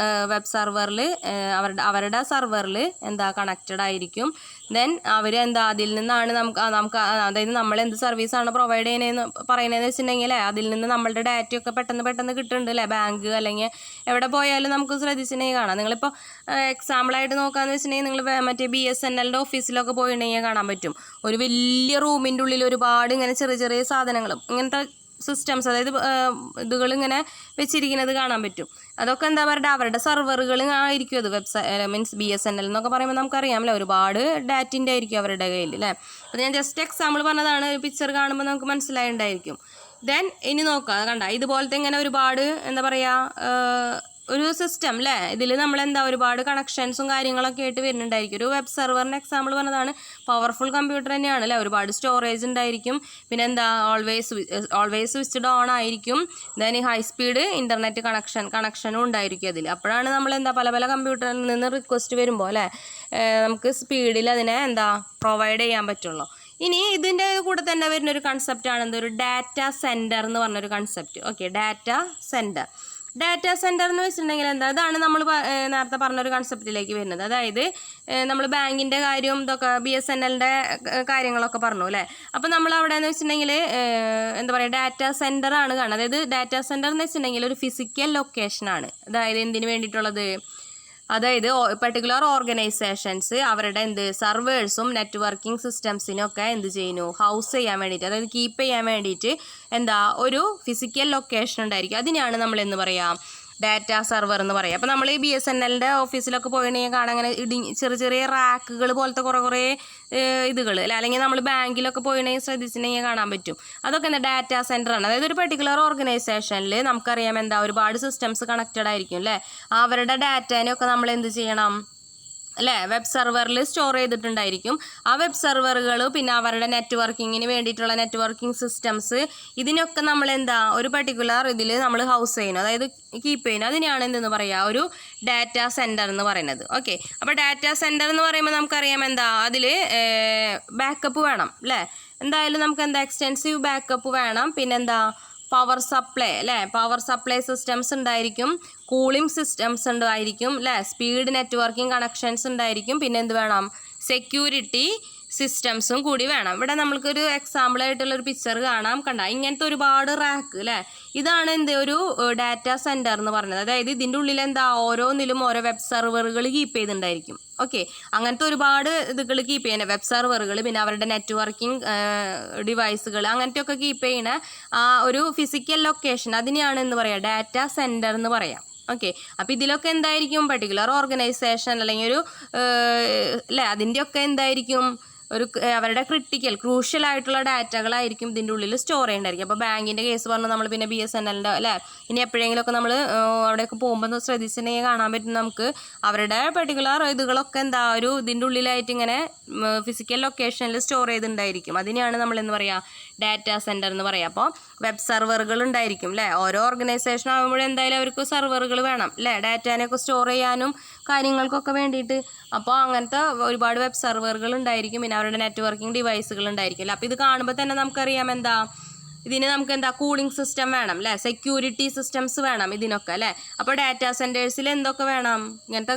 [SPEAKER 1] വെബ് സെർവറിൽ അവരുടെ സെർവറിൽ കണക്റ്റഡ് ആയിരിക്കും. ദെൻ അവർ അതിൽ നിന്നാണ് നമുക്ക് അതായത് നമ്മൾ എന്ത് സർവീസാണ് പ്രൊവൈഡ് ചെയ്യുന്നതെന്ന് പറയുന്നതെന്ന് വെച്ചിട്ടുണ്ടെങ്കിൽ അതിൽ നിന്ന് നമ്മളുടെ ഡാറ്റയൊക്കെ പെട്ടെന്ന് കിട്ടുന്നുണ്ട് അല്ലേ. ബാങ്ക് അല്ലെങ്കിൽ എവിടെ പോയാലും നമുക്ക് ശ്രദ്ധിച്ചിട്ടുണ്ടെങ്കിൽ കാണാം. നിങ്ങളിപ്പോൾ എക്സാമ്പിളായിട്ട് നോക്കാമെന്ന് വെച്ചിട്ടുണ്ടെങ്കിൽ നിങ്ങൾ മറ്റേ BSNL ഓഫീസിലൊക്കെ പോയിട്ടുണ്ടെങ്കിൽ കാണാൻ പറ്റും. ഒരു വലിയ റൂമിൻ്റെ ഉള്ളിൽ ഒരുപാട് ഇങ്ങനെ ചെറിയ സാധനങ്ങളും ഇങ്ങനത്തെ സിസ്റ്റംസ് അതായത് ഇതുകളിങ്ങനെ വെച്ചിരിക്കുന്നത് കാണാൻ പറ്റും. അതൊക്കെ അവരുടെ സെർവറുകൾ ആയിരിക്കും. അത് മീൻസ് BSNL എന്നൊക്കെ പറയുമ്പോൾ നമുക്കറിയാമല്ലോ ഒരുപാട് ഡാറ്റിൻ്റെ ആയിരിക്കും അവരുടെ കയ്യിൽ അല്ലേ. അപ്പോൾ ഞാൻ ജസ്റ്റ് എക്സാമ്പിൾ പറഞ്ഞതാണ്, ഒരു പിക്ചർ കാണുമ്പോൾ നമുക്ക് മനസ്സിലായിട്ടുണ്ടായിരിക്കും. ദെൻ ഇനി നോക്കാം, കണ്ട ഇതുപോലത്തെ ഇങ്ങനെ ഒരുപാട് ഒരു സിസ്റ്റം അല്ലേ. ഇതിൽ ഒരുപാട് കണക്ഷൻസും കാര്യങ്ങളൊക്കെ ആയിട്ട് വരുന്നുണ്ടായിരിക്കും. ഒരു വെബ് സെർവറിൻ്റെ എക്സാമ്പിൾ പറഞ്ഞതാണ്. പവർഫുൾ കമ്പ്യൂട്ടർ തന്നെയാണ് അല്ലേ, ഒരുപാട് സ്റ്റോറേജ് ഉണ്ടായിരിക്കും. പിന്നെ ഓൾവേസ് സ്വിച്ച്ഡ് ഓൺ ആയിരിക്കും. ദെൻ ഹൈ സ്പീഡ് ഇൻ്റർനെറ്റ് കണക്ഷനും ഉണ്ടായിരിക്കും അതിൽ. അപ്പോഴാണ് നമ്മൾ പല കമ്പ്യൂട്ടറിൽ നിന്ന് റിക്വസ്റ്റ് വരുമ്പോൾ അല്ലേ നമുക്ക് സ്പീഡിൽ അതിനെ പ്രൊവൈഡ് ചെയ്യാൻ പറ്റുള്ളൂ. ഇനി ഇതിൻ്റെ കൂടെ തന്നെ വരുന്നൊരു കൺസെപ്റ്റാണ് ഒരു ഡാറ്റ സെൻറ്റർ എന്ന് പറഞ്ഞൊരു കൺസെപ്റ്റ്. ഓക്കെ, ഡാറ്റ സെൻറ്റർ എന്ന് വെച്ചിട്ടുണ്ടെങ്കിൽ അതാണ് നമ്മൾ നേരത്തെ പറഞ്ഞൊരു കൺസെപ്റ്റിലേക്ക് വരുന്നത്. അതായത് നമ്മൾ ബാങ്കിൻ്റെ കാര്യവും ഇതൊക്കെ BSNLൻ്റെ കാര്യങ്ങളൊക്കെ പറഞ്ഞു അല്ലേ. അപ്പോൾ നമ്മൾ അവിടെ എന്ന് വെച്ചിട്ടുണ്ടെങ്കിൽ ഡാറ്റ സെൻറ്ററാണ് കാണുന്നത്. അതായത് ഡാറ്റ സെൻറ്റർ എന്ന് വെച്ചിട്ടുണ്ടെങ്കിൽ ഒരു ഫിസിക്കൽ ലൊക്കേഷനാണ്. അതായത് എന്തിനു വേണ്ടിയിട്ടുള്ളത്, അതായത് പെർട്ടിക്കുലർ ഓർഗനൈസേഷൻസ് അവരുടെ സർവേഴ്സും നെറ്റ്വർക്കിംഗ് സിസ്റ്റംസിനൊക്കെ ചെയ്യുന്നു ഹൗസ് ചെയ്യാൻ വേണ്ടിയിട്ട്, അതായത് കീപ്പ് ചെയ്യാൻ വേണ്ടിയിട്ട് ഒരു ഫിസിക്കൽ ലൊക്കേഷൻ ഉണ്ടായിരിക്കും. അതിനെയാണ് നമ്മൾ പറയുക ഡാറ്റ സെർവർ എന്ന് പറയുക. അപ്പോൾ നമ്മൾ ഈ BSNLൻ്റെ ഓഫീസിലൊക്കെ പോയിട്ടുണ്ടെങ്കിൽ കാണാൻ അങ്ങനെ ചെറിയ റാക്കുകൾ പോലത്തെ കുറേ ഇതുകൾ അല്ലെ, അല്ലെങ്കിൽ നമ്മൾ ബാങ്കിലൊക്കെ പോയിട്ടുണ്ടെങ്കിൽ ശ്രദ്ധിച്ചിട്ടുണ്ടെങ്കിൽ കാണാൻ പറ്റും. അതൊക്കെ ഡാറ്റ സെൻറ്ററാണ്. അതായത് ഒരു പെർട്ടിക്കുലർ ഓർഗനൈസേഷനിൽ നമുക്കറിയാം ഒരുപാട് സിസ്റ്റംസ് കണക്റ്റഡ് ആയിരിക്കും അല്ലേ. അവരുടെ ഡാറ്റേനെയൊക്കെ നമ്മൾ ചെയ്യണം അല്ലേ വെബ് സെർവറിൽ സ്റ്റോർ ചെയ്തിട്ടുണ്ടായിരിക്കും. ആ വെബ് സെർവറുകൾ പിന്നെ അവരുടെ നെറ്റ്വർക്കിങ്ങിന് വേണ്ടിയിട്ടുള്ള നെറ്റ്വർക്കിംഗ് സിസ്റ്റംസ് ഇതിനൊക്കെ നമ്മൾ എന്താ ഒരു പർട്ടിക്കുലർ ഇതിൽ നമ്മൾ ഹൗസ് ചെയ്യുന്നു, അതായത് കീപ്പ് ചെയ്യുന്നു. അതിനെയാണ് എന്തെന്ന് പറയുക, ഒരു ഡാറ്റാ സെൻറ്റർ എന്ന് പറയുന്നത്. ഓക്കെ, അപ്പോൾ ഡാറ്റാ സെൻറ്റർ എന്ന് പറയുമ്പോൾ നമുക്കറിയാം എന്താ അതിൽ ബാക്കപ്പ് വേണം അല്ലേ. എന്തായാലും നമുക്ക് എന്താ എക്സ്റ്റെൻസീവ് ബാക്കപ്പ് വേണം. പിന്നെന്താ പവർ സപ്ലൈ അല്ലേ, പവർ സപ്ലൈ സിസ്റ്റംസ് ഉണ്ടായിരിക്കും, കൂളിംഗ് സിസ്റ്റംസ് ഉണ്ടായിരിക്കും അല്ലേ, സ്പീഡ് നെറ്റ്വർക്കിംഗ് കണക്ഷൻസ് ഉണ്ടായിരിക്കും. പിന്നെ എന്ത് വേണം, സെക്യൂരിറ്റി സിസ്റ്റംസും കൂടി വേണം. ഇവിടെ നമ്മൾക്കൊരു എക്സാമ്പിളായിട്ടുള്ളൊരു പിക്ചർ കാണാം, കണ്ട ഇങ്ങനത്തെ ഒരുപാട് റാക്ക് അല്ലേ. ഇതാണ് എന്ത് ഒരു ഡാറ്റാ സെൻറ്റർ എന്ന് പറയുന്നത്. അതായത് ഇതിൻ്റെ ഉള്ളിൽ എന്താ ഓരോന്നിലും ഓരോ വെബ് സെർവറുകൾ കീപ്പ് ചെയ്തിട്ടുണ്ടായിരിക്കും. ഓക്കെ, അങ്ങനത്തെ ഒരുപാട് ഇതുകൾ കീപ്പ് ചെയ്യുന്ന വെബ് സെർവറുകൾ പിന്നെ അവരുടെ നെറ്റ്വർക്കിംഗ് ഡിവൈസുകൾ അങ്ങനത്തെയൊക്കെ കീപ്പ് ചെയ്യുന്ന ആ ഒരു ഫിസിക്കൽ ലൊക്കേഷൻ അതിനെയാണ് എന്ന് പറയുക ഡാറ്റാ സെൻറ്റർ എന്ന് പറയാം. ഓക്കെ, അപ്പോൾ ഇതിലൊക്കെ എന്തായിരിക്കും പർട്ടിക്കുലർ ഓർഗനൈസേഷൻ അല്ലെങ്കിൽ ഒരു അല്ലേ അതിൻ്റെയൊക്കെ എന്തായിരിക്കും ഒരു അവരുടെ ക്രൂഷ്യൽ ആയിട്ടുള്ള ഡാറ്റകളായിരിക്കും ഇതിൻ്റെ ഉള്ളിൽ സ്റ്റോർ ചെയ്യേണ്ടായിരിക്കും. അപ്പോൾ ബാങ്കിൻ്റെ കേസ് പറഞ്ഞു നമ്മൾ, പിന്നെ BSNLൻ്റെ അല്ലേ, ഇനി എപ്പോഴെങ്കിലുമൊക്കെ നമ്മൾ അവിടെയൊക്കെ പോകുമ്പോൾ ശ്രദ്ധിച്ചിട്ടുണ്ടെങ്കിൽ കാണാൻ പറ്റും നമുക്ക് അവരുടെ പർട്ടിക്കുലർ ഇതുകളൊക്കെ എന്താ ഒരു ഇതിൻ്റെ ഉള്ളിലായിട്ട് ഇങ്ങനെ ഫിസിക്കൽ ലൊക്കേഷനിൽ സ്റ്റോർ ചെയ്തിട്ടുണ്ടായിരിക്കും. അതിനെയാണ് നമ്മൾ എന്ന് പറയുക ഡാറ്റാ സെൻറ്റർ എന്ന് പറയുക. അപ്പോൾ വെബ് സെർവറുകൾ ഉണ്ടായിരിക്കും അല്ലേ. ഓരോ ഓർഗനൈസേഷൻ ആകുമ്പോഴും എന്തായാലും അവർക്ക് സെർവറുകൾ വേണം അല്ലേ, ഡാറ്റാനെയൊക്കെ സ്റ്റോർ ചെയ്യാനും കാര്യങ്ങൾക്കൊക്കെ വേണ്ടിയിട്ട്. അപ്പോൾ അങ്ങനത്തെ ഒരുപാട് വെബ് സെർവറുകൾ ഉണ്ടായിരിക്കും, പിന്നെ അവരുടെ നെറ്റ്വർക്കിംഗ് ഡിവൈസുകൾ ഉണ്ടായിരിക്കും അല്ലേ. അപ്പോൾ ഇത് കാണുമ്പോൾ തന്നെ നമുക്കറിയാം എന്താ ഇതിന് നമുക്ക് എന്താ കൂളിംഗ് സിസ്റ്റം വേണം അല്ലേ, സെക്യൂരിറ്റി സിസ്റ്റംസ് വേണം ഇതിനൊക്കെ അല്ലേ. അപ്പോൾ ഡാറ്റാ സെൻറ്റേഴ്സിൽ എന്തൊക്കെ വേണം, ഇങ്ങനത്തെ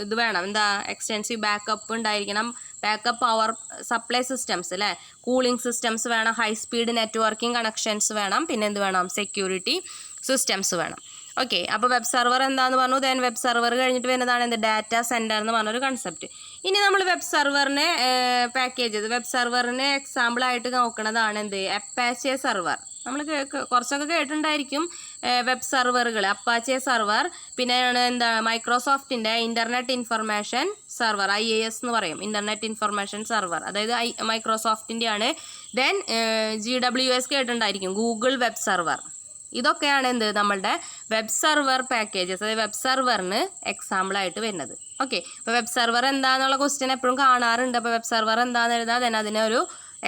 [SPEAKER 1] ഇത് വേണം എന്താ എക്സ്റ്റെൻസീവ് ബാക്കപ്പ് ഉണ്ടായിരിക്കണം, ബാക്കപ്പ് പവർ സപ്ലൈ സിസ്റ്റംസ് അല്ലേ, കൂളിംഗ് സിസ്റ്റംസ് വേണം, ഹൈ സ്പീഡ് നെറ്റ്വർക്കിംഗ് കണക്ഷൻസ് വേണം, പിന്നെ എന്ത് വേണം സെക്യൂരിറ്റി സിസ്റ്റംസ് വേണം. ഓക്കെ, അപ്പോൾ വെബ് സെർവർ എന്താണെന്ന് പറഞ്ഞു. ദെൻ വെബ് സെർവർ കഴിഞ്ഞിട്ട് വരുന്നതാണ് എന്ത് ഡാറ്റാ സെൻറ്റർ എന്ന് പറഞ്ഞൊരു കൺസെപ്റ്റ്. ഇനി നമ്മൾ വെബ് സെർവറിനെ പാക്കേജ് ചെയ്ത് വെബ് സെർവറിനെ എക്സാമ്പിളായിട്ട് നോക്കുന്നതാണ് എന്ത് അപ്പാച്ചെ സെർവർ. നമ്മൾ കുറച്ചൊക്കെ കേട്ടിട്ടുണ്ടായിരിക്കും വെബ് സെർവറുകൾ, അപ്പാച്ചെ സെർവർ. പിന്നെ എന്താ മൈക്രോസോഫ്റ്റിൻ്റെ ഇൻ്റർനെറ്റ് ഇൻഫർമേഷൻ സെർവർ, IIS എന്ന് പറയും, ഇൻ്റർനെറ്റ് ഇൻഫർമേഷൻ സെർവർ, അതായത് മൈക്രോസോഫ്റ്റിൻ്റെയാണ്. ദെൻ GWS കേട്ടിട്ടുണ്ടായിരിക്കും, ഗൂഗിൾ വെബ് സെർവർ. ഇതൊക്കെയാണ് എന്ത് നമ്മളുടെ വെബ് സെർവർ പാക്കേജസ്, അതായത് വെബ് സെർവറിന് എക്സാമ്പിളായിട്ട് വരുന്നത്. ഓക്കെ, അപ്പോൾ വെബ് സെർവർ എന്താണെന്നുള്ള ക്വസ്റ്റ്യൻ എപ്പോഴും കാണാറുണ്ട്. അപ്പോൾ വെബ് സെർവർ എന്താണെന്ന് എഴുതാം, then അതിനൊരു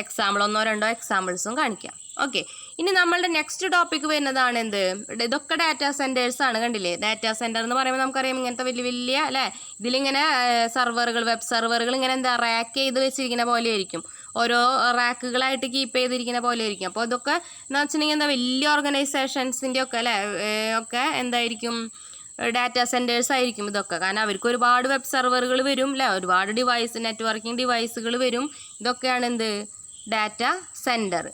[SPEAKER 1] എക്സാമ്പിൾ 1-2 എക്സാമ്പിൾസും കാണിക്കാം. ഓക്കെ, ഇനി നമ്മളുടെ നെക്സ്റ്റ് ടോപ്പിക് വരുന്നതാണ് എന്ത്, ഇതൊക്കെ ഡാറ്റാ സെൻറ്റേഴ്സ് ആണ്. കണ്ടില്ലേ, ഡാറ്റാ സെൻറ്റർ എന്ന് പറയുമ്പോൾ നമുക്കറിയാം ഇങ്ങനത്തെ വലിയ വലിയ അല്ലേ, ഇതിലിങ്ങനെ സെർവറുകൾ വെബ് സെർവറുകൾ ഇങ്ങനെ എന്താ റാക്ക് ചെയ്ത് വെച്ചിരിക്കുന്ന പോലെ ആയിരിക്കും, ഓരോ റാക്കുകളായിട്ട് കീപ്പ് ചെയ്തിരിക്കുന്ന പോലെ ആയിരിക്കും. അപ്പോൾ ഇതൊക്കെ എന്ന് വെച്ചിട്ടുണ്ടെങ്കിൽ എന്താ വലിയ ഓർഗനൈസേഷൻസിൻ്റെ ഒക്കെ അല്ലേ ഒക്കെ എന്തായിരിക്കും ഡാറ്റാ സെൻറ്റേഴ്സ് ആയിരിക്കും ഇതൊക്കെ. കാരണം അവർക്ക് ഒരുപാട് വെബ് സെർവറുകൾ വരും അല്ലേ, ഒരുപാട് നെറ്റ്വർക്കിംഗ് ഡിവൈസുകൾ വരും. ഇതൊക്കെയാണ് എന്ത് ഡാറ്റാ സെൻറ്റർ.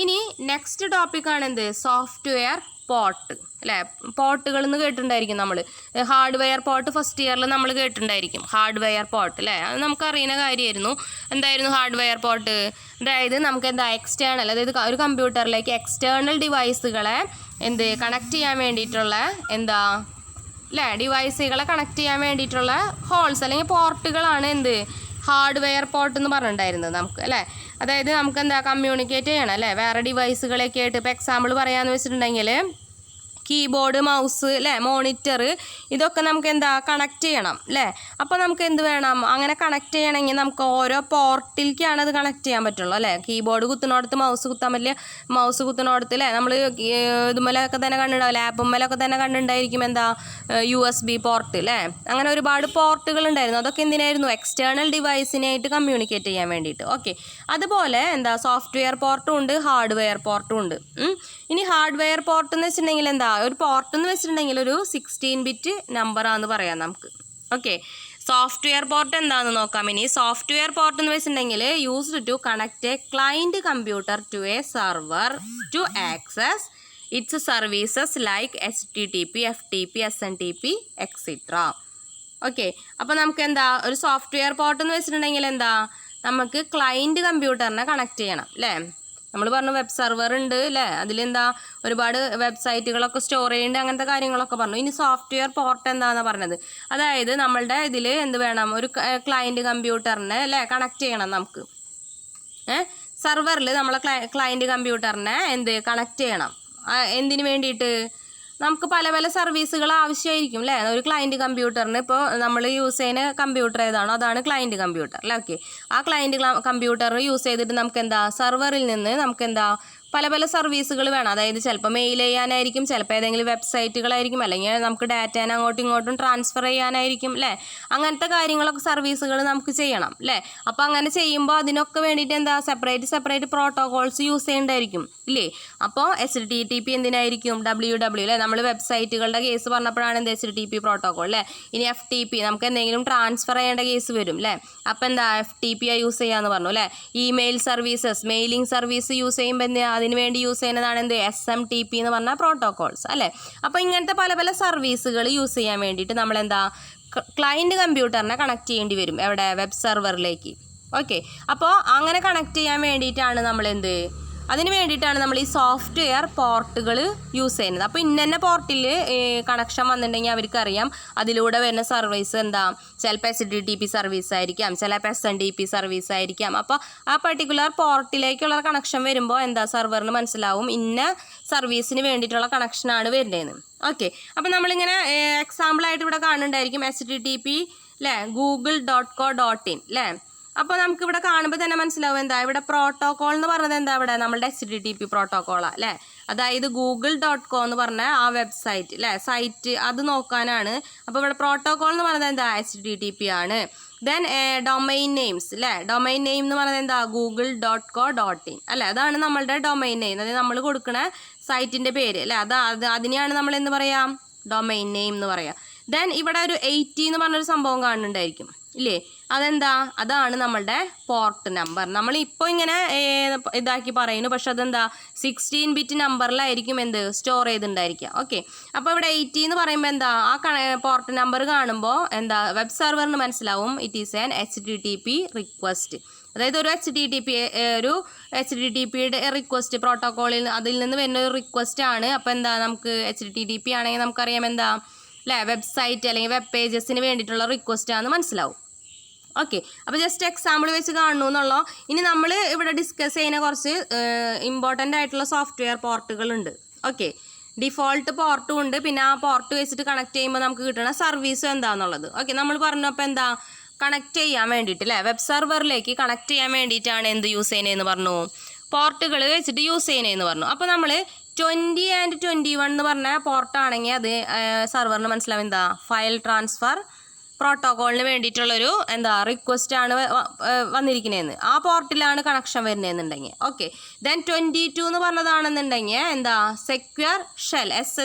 [SPEAKER 1] ഇനി നെക്സ്റ്റ് ടോപ്പിക്കാണ് എന്ത് സോഫ്റ്റ്വെയർ പോർട്ട് അല്ലേ. പോർട്ടുകൾ എന്ന് കേട്ടിട്ടുണ്ടായിരിക്കും നമ്മൾ, ഹാർഡ്വെയർ പോർട്ട് ഫസ്റ്റ് ഇയറിൽ നമ്മൾ കേട്ടിട്ടുണ്ടായിരിക്കും, ഹാർഡ്വെയർ പോർട്ട് അല്ലേ. അത് നമുക്കറിയുന്ന കാര്യമായിരുന്നു. എന്തായിരുന്നു ഹാർഡ്വെയർ പോർട്ട്, അതായത് നമുക്ക് എന്താ എക്സ്റ്റേണൽ, അതായത് ഒരു കമ്പ്യൂട്ടറിലേക്ക് എക്സ്റ്റേണൽ ഡിവൈസുകളെ എന്ത് കണക്ട് ചെയ്യാൻ വേണ്ടിയിട്ടുള്ള എന്താ അല്ലേ, ഡിവൈസുകളെ കണക്ട് ചെയ്യാൻ വേണ്ടിയിട്ടുള്ള ഹോൾസ് അല്ലെങ്കിൽ പോർട്ടുകളാണ് എന്ത് ഹാർഡ്വെയർ പോർട്ട് എന്ന് പറഞ്ഞിട്ടുണ്ടായിരുന്നത് നമുക്ക് അല്ലേ. അതായത് നമുക്ക് എന്താ കമ്മ്യൂണിക്കേറ്റ് ചെയ്യണം അല്ലേ വേറെ ഡിവൈസുകളൊക്കെ ആയിട്ട്. ഇപ്പോൾ എക്സാമ്പിൾ പറയാമെന്ന് വെച്ചിട്ടുണ്ടെങ്കിൽ കീബോർഡ്, മൗസ് അല്ലേ, മോണിറ്റർ, ഇതൊക്കെ നമുക്ക് എന്താ കണക്ട് ചെയ്യണം അല്ലേ. അപ്പോൾ നമുക്ക് എന്ത് വേണം, അങ്ങനെ കണക്ട് ചെയ്യണമെങ്കിൽ നമുക്ക് ഓരോ പോർട്ടിലേക്കാണ് അത് കണക്ട് ചെയ്യാൻ പറ്റുള്ളൂ അല്ലേ. കീബോർഡ് കുത്തുന്നിടത്ത് മൗസ് കുത്താൻ പറ്റില്ല, മൗസ് കുത്തുന്നിടത്ത് അല്ലേ നമ്മൾ ഇതുമേലൊക്കെ തന്നെ കണ്ടിട്ടുണ്ടാവില്ല, ആപ്പുമ്മേലൊക്കെ തന്നെ കണ്ടിട്ടുണ്ടായിരിക്കും എന്താ USB പോർട്ട് അല്ലേ. അങ്ങനെ ഒരുപാട് പോർട്ടുകൾ ഉണ്ടായിരുന്നു. അതൊക്കെ എന്തിനായിരുന്നു, എക്സ്റ്റേണൽ ഡിവൈസിനായിട്ട് കമ്മ്യൂണിക്കേറ്റ് ചെയ്യാൻ വേണ്ടിയിട്ട്. ഓക്കെ, അതുപോലെ എന്താ സോഫ്റ്റ്വെയർ പോർട്ടും ഉണ്ട്, ഹാർഡ്വെയർ പോർട്ടും ഉണ്ട്. ഇനി ഹാർഡ്വെയർ പോർട്ട് എന്ന് വെച്ചിട്ടുണ്ടെങ്കിൽ എന്താ ഒരു പോർട്ട് എന്ന് വെച്ചിട്ടുണ്ടെങ്കിൽ ഒരു 16 ബിറ്റ് നമ്പറാന്ന് പറയാം നമുക്ക്. ഓക്കെ, സോഫ്റ്റ്വെയർ പോർട്ട് എന്താണെന്ന് നോക്കാം. ഇനി സോഫ്റ്റ്വെയർ പോർട്ട് എന്ന് വെച്ചിട്ടുണ്ടെങ്കിൽ used to connect a client computer to a server to access its services like HTTP, FTP, SNTP, etc. Okay, അപ്പോൾ നമുക്ക് എന്താ ഒരു സോഫ്റ്റ്വെയർ പോർട്ട് എന്ന് വെച്ചിട്ടുണ്ടെങ്കിൽ എന്താ നമുക്ക് ക്ലയൻറ്റ് കമ്പ്യൂട്ടറിനെ കണക്ട് ചെയ്യണം അല്ലേ. നമ്മൾ പറഞ്ഞു വെബ് സെർവർ ഉണ്ട് അല്ലേ, അതിലെന്താ ഒരുപാട് വെബ്സൈറ്റുകളൊക്കെ സ്റ്റോർ ചെയ്യുന്നുണ്ട്, അങ്ങനത്തെ കാര്യങ്ങളൊക്കെ പറഞ്ഞു. ഇനി സോഫ്റ്റ്വെയർ പോർട്ട് എന്താണെന്ന് പറഞ്ഞത്, അതായത് നമ്മളുടെ ഇതിൽ എന്ത് വേണം, ഒരു ക്ലയൻറ്റ് കമ്പ്യൂട്ടറിനെ അല്ലേ കണക്ട് ചെയ്യണം നമുക്ക്. സെർവറിൽ നമ്മളെ ക്ലയൻറ്റ് കമ്പ്യൂട്ടറിനെ എന്ത് കണക്ട് ചെയ്യണം, എന്തിനു വേണ്ടിയിട്ട്, നമുക്ക് പല പല സർവീസുകൾ ആവശ്യമായിരിക്കും അല്ലേ. ഒരു ക്ലയൻറ്റ് കമ്പ്യൂട്ടറിന് ഇപ്പോൾ നമ്മൾ യൂസ് ചെയ്യുന്ന കമ്പ്യൂട്ടർ ഏതാണോ അതാണ് ക്ലയൻറ്റ് കമ്പ്യൂട്ടർ അല്ലേ. ഓക്കെ, ആ ക്ലയൻറ്റ് കമ്പ്യൂട്ടർ യൂസ് ചെയ്തിട്ട് നമുക്ക് എന്താ സെർവറിൽ നിന്ന് നമുക്ക് എന്താ പല പല സർവീസുകൾ വേണം. അതായത് ചിലപ്പോൾ മെയിൽ ചെയ്യാനായിരിക്കും, ചിലപ്പോൾ ഏതെങ്കിലും വെബ്സൈറ്റുകളായിരിക്കും, അല്ലെങ്കിൽ നമുക്ക് ഡാറ്റേനെ അങ്ങോട്ടും ഇങ്ങോട്ടും ട്രാൻസ്ഫർ ചെയ്യാനായിരിക്കും അല്ലേ. അങ്ങനത്തെ കാര്യങ്ങളൊക്കെ സർവീസുകൾ നമുക്ക് ചെയ്യണം അല്ലേ. അപ്പോൾ അങ്ങനെ ചെയ്യുമ്പോൾ അതിനൊക്കെ വേണ്ടിയിട്ട് എന്താ സെപ്പറേറ്റ് പ്രോട്ടോകോൾസ് യൂസ് ചെയ്യേണ്ടതായിരിക്കും ഇല്ലേ. അപ്പോൾ HTTP എന്തിനായിരിക്കും, WW അല്ലേ. നമ്മൾ വെബ്സൈറ്റുകളുടെ കേസ് പറഞ്ഞപ്പോഴാണ് എന്ത് HTTP പ്രോട്ടോകോൾ അല്ലേ. ഇനി FTP നമുക്ക് എന്തെങ്കിലും ട്രാൻസ്ഫർ ചെയ്യേണ്ട കേസ് വരും അല്ലേ. അപ്പോൾ എന്താ FTP യൂസ് ചെയ്യാമെന്ന് പറഞ്ഞു അല്ലേ. Email services, mailing service use ചെയ്യുമ്പോൾ എന്താ അതിന് വേണ്ടി യൂസ് ചെയ്യുന്നതാണ് എന്ത് SMTP എന്ന് പറഞ്ഞ പ്രോട്ടോകോൾസ് അല്ലേ. അപ്പോൾ ഇങ്ങനത്തെ പല പല സർവീസുകൾ യൂസ് ചെയ്യാൻ വേണ്ടിയിട്ട് നമ്മളെന്താ ക്ലയൻറ്റ് കമ്പ്യൂട്ടറിനെ കണക്ട് ചെയ്യേണ്ടി വരും എവിടെ, വെബ് സെർവറിലേക്ക്. ഓക്കെ, അപ്പോൾ അങ്ങനെ കണക്ട് ചെയ്യാൻ വേണ്ടിയിട്ടാണ് നമ്മളെന്ത് അതിന് വേണ്ടിയിട്ടാണ് നമ്മൾ ഈ സോഫ്റ്റ്വെയർ പോർട്ടുകൾ യൂസ് ചെയ്യുന്നത്. അപ്പോൾ ഇന്ന പോർട്ടിൽ കണക്ഷൻ വന്നിട്ടുണ്ടെങ്കിൽ അവർക്കറിയാം അതിലൂടെ വരുന്ന സർവീസ് എന്താ, ചിലപ്പോൾ HTTP സർവീസ് ആയിരിക്കാം, ചിലപ്പോൾ SNDP സർവീസ് ആയിരിക്കാം. അപ്പോൾ ആ പർട്ടിക്കുലർ പോർട്ടിലേക്കുള്ള കണക്ഷൻ വരുമ്പോൾ എന്താ സെർവറിന് മനസ്സിലാവും ഇന്ന സർവീസിന് വേണ്ടിയിട്ടുള്ള കണക്ഷനാണ് വരുന്നതെന്ന്. ഓക്കെ, അപ്പോൾ നമ്മളിങ്ങനെ എക്സാമ്പിളായിട്ട് ഇവിടെ കാണുന്നുണ്ടായിരിക്കും HTTP അല്ലേ, google.co.in അല്ലേ. അപ്പോൾ നമുക്കിവിടെ കാണുമ്പോൾ തന്നെ മനസ്സിലാവും എന്താ ഇവിടെ പ്രോട്ടോകോൾ എന്ന് പറഞ്ഞത് എന്താ, ഇവിടെ നമ്മളുടെ HTTP പ്രോട്ടോകോളാണ് അല്ലേ. അതായത് google.co എന്ന് പറഞ്ഞ ആ വെബ്സൈറ്റ് അല്ലേ, സൈറ്റ് അത് നോക്കാനാണ്. അപ്പോൾ ഇവിടെ പ്രോട്ടോകോൾ എന്ന് പറയുന്നത് എന്താ HTTP ആണ്. ദെൻ ഡൊമൈൻ നെയിംസ് അല്ലേ, ഡൊമൈൻ നെയിം എന്ന് പറയുന്നത് എന്താ google.co.in അല്ലേ. അതാണ് നമ്മളുടെ ഡൊമൈൻ നെയിം, അതായത് നമ്മൾ കൊടുക്കുന്ന സൈറ്റിൻ്റെ പേര് അല്ലേ. അതിനെയാണ് നമ്മൾ എന്ത് പറയാം, ഡൊമൈൻ നെയിം എന്ന് പറയാം. ദെൻ ഇവിടെ ഒരു 80 എന്ന് പറഞ്ഞൊരു സംഭവം കാണുന്നുണ്ടായിരിക്കും ഇല്ലേ. അതെന്താ, അതാണ് നമ്മളുടെ പോർട്ട് നമ്പർ. നമ്മളിപ്പോൾ ഇങ്ങനെ ഇതാക്കി പറയുന്നു, പക്ഷെ അതെന്താ 16 ബിറ്റ് നമ്പറിലായിരിക്കും എന്ത് സ്റ്റോർ ചെയ്തിട്ടുണ്ടായിരിക്കുക. ഓക്കെ, അപ്പോൾ ഇവിടെ 80 എന്ന് പറയുമ്പോൾ എന്താ ആ പോർട്ട് നമ്പർ കാണുമ്പോൾ എന്താ വെബ് സെർവറിന് മനസ്സിലാവും it is an HTTP request. അതായത് ഒരു HTTPയുടെ റിക്വസ്റ്റ് പ്രോട്ടോകോളിൽ അതിൽ നിന്ന് വരുന്ന ഒരു റിക്വസ്റ്റ് ആണ്. അപ്പോൾ എന്താ നമുക്ക് HTTP ആണെങ്കിൽ നമുക്കറിയാം എന്താ അല്ലേ, വെബ്സൈറ്റ് അല്ലെങ്കിൽ വെബ് പേജസിന് വേണ്ടിയിട്ടുള്ള റിക്വസ്റ്റ് ആണെന്ന് മനസ്സിലാവും. ഓക്കെ, അപ്പോൾ ജസ്റ്റ് എക്സാമ്പിൾ വെച്ച് കാണുന്നു എന്നുള്ളൂ. ഇനി നമ്മൾ ഇവിടെ ഡിസ്കസ് ചെയ്യുന്ന കുറച്ച് ഇമ്പോർട്ടൻ്റ് ആയിട്ടുള്ള സോഫ്റ്റ്വെയർ പോർട്ടുകളുണ്ട്. ഓക്കെ, ഡിഫോൾട്ട് പോർട്ടും ഉണ്ട്, പിന്നെ ആ പോർട്ട് വെച്ചിട്ട് കണക്ട് ചെയ്യുമ്പോൾ നമുക്ക് കിട്ടുന്ന സർവീസും എന്താണെന്നുള്ളത്. ഓക്കെ, നമ്മൾ പറഞ്ഞപ്പോൾ എന്താ കണക്ട് ചെയ്യാൻ വേണ്ടിയിട്ട് അല്ലേ, വെബ് സെർവറിലേക്ക് കണക്ട് ചെയ്യാൻ വേണ്ടിയിട്ടാണ് എന്ത് യൂസ് ചെയ്യുന്നതെന്ന് പറഞ്ഞു, പോർട്ടുകൾ വെച്ചിട്ട് യൂസ് ചെയ്യുന്നതെന്ന് പറഞ്ഞു. അപ്പോൾ നമ്മൾ 20 and 21 എന്ന് പറഞ്ഞ പോർട്ടാണെങ്കിൽ അത് സെർവറിന് മനസ്സിലാവും എന്താ ഫയൽ ട്രാൻസ്ഫർ പ്രോട്ടോകോളിന് വേണ്ടിയിട്ടുള്ളൊരു എന്താ റിക്വസ്റ്റാണ് വന്നിരിക്കുന്നതെന്ന്. ആ പോർട്ടിലാണ് കണക്ഷൻ വരുന്നതെന്നുണ്ടെങ്കിൽ. ഓക്കെ, ദെൻ 22 എന്ന് പറഞ്ഞതാണെന്നുണ്ടെങ്കിൽ എന്താ സെക്യൂർ ഷെൽ,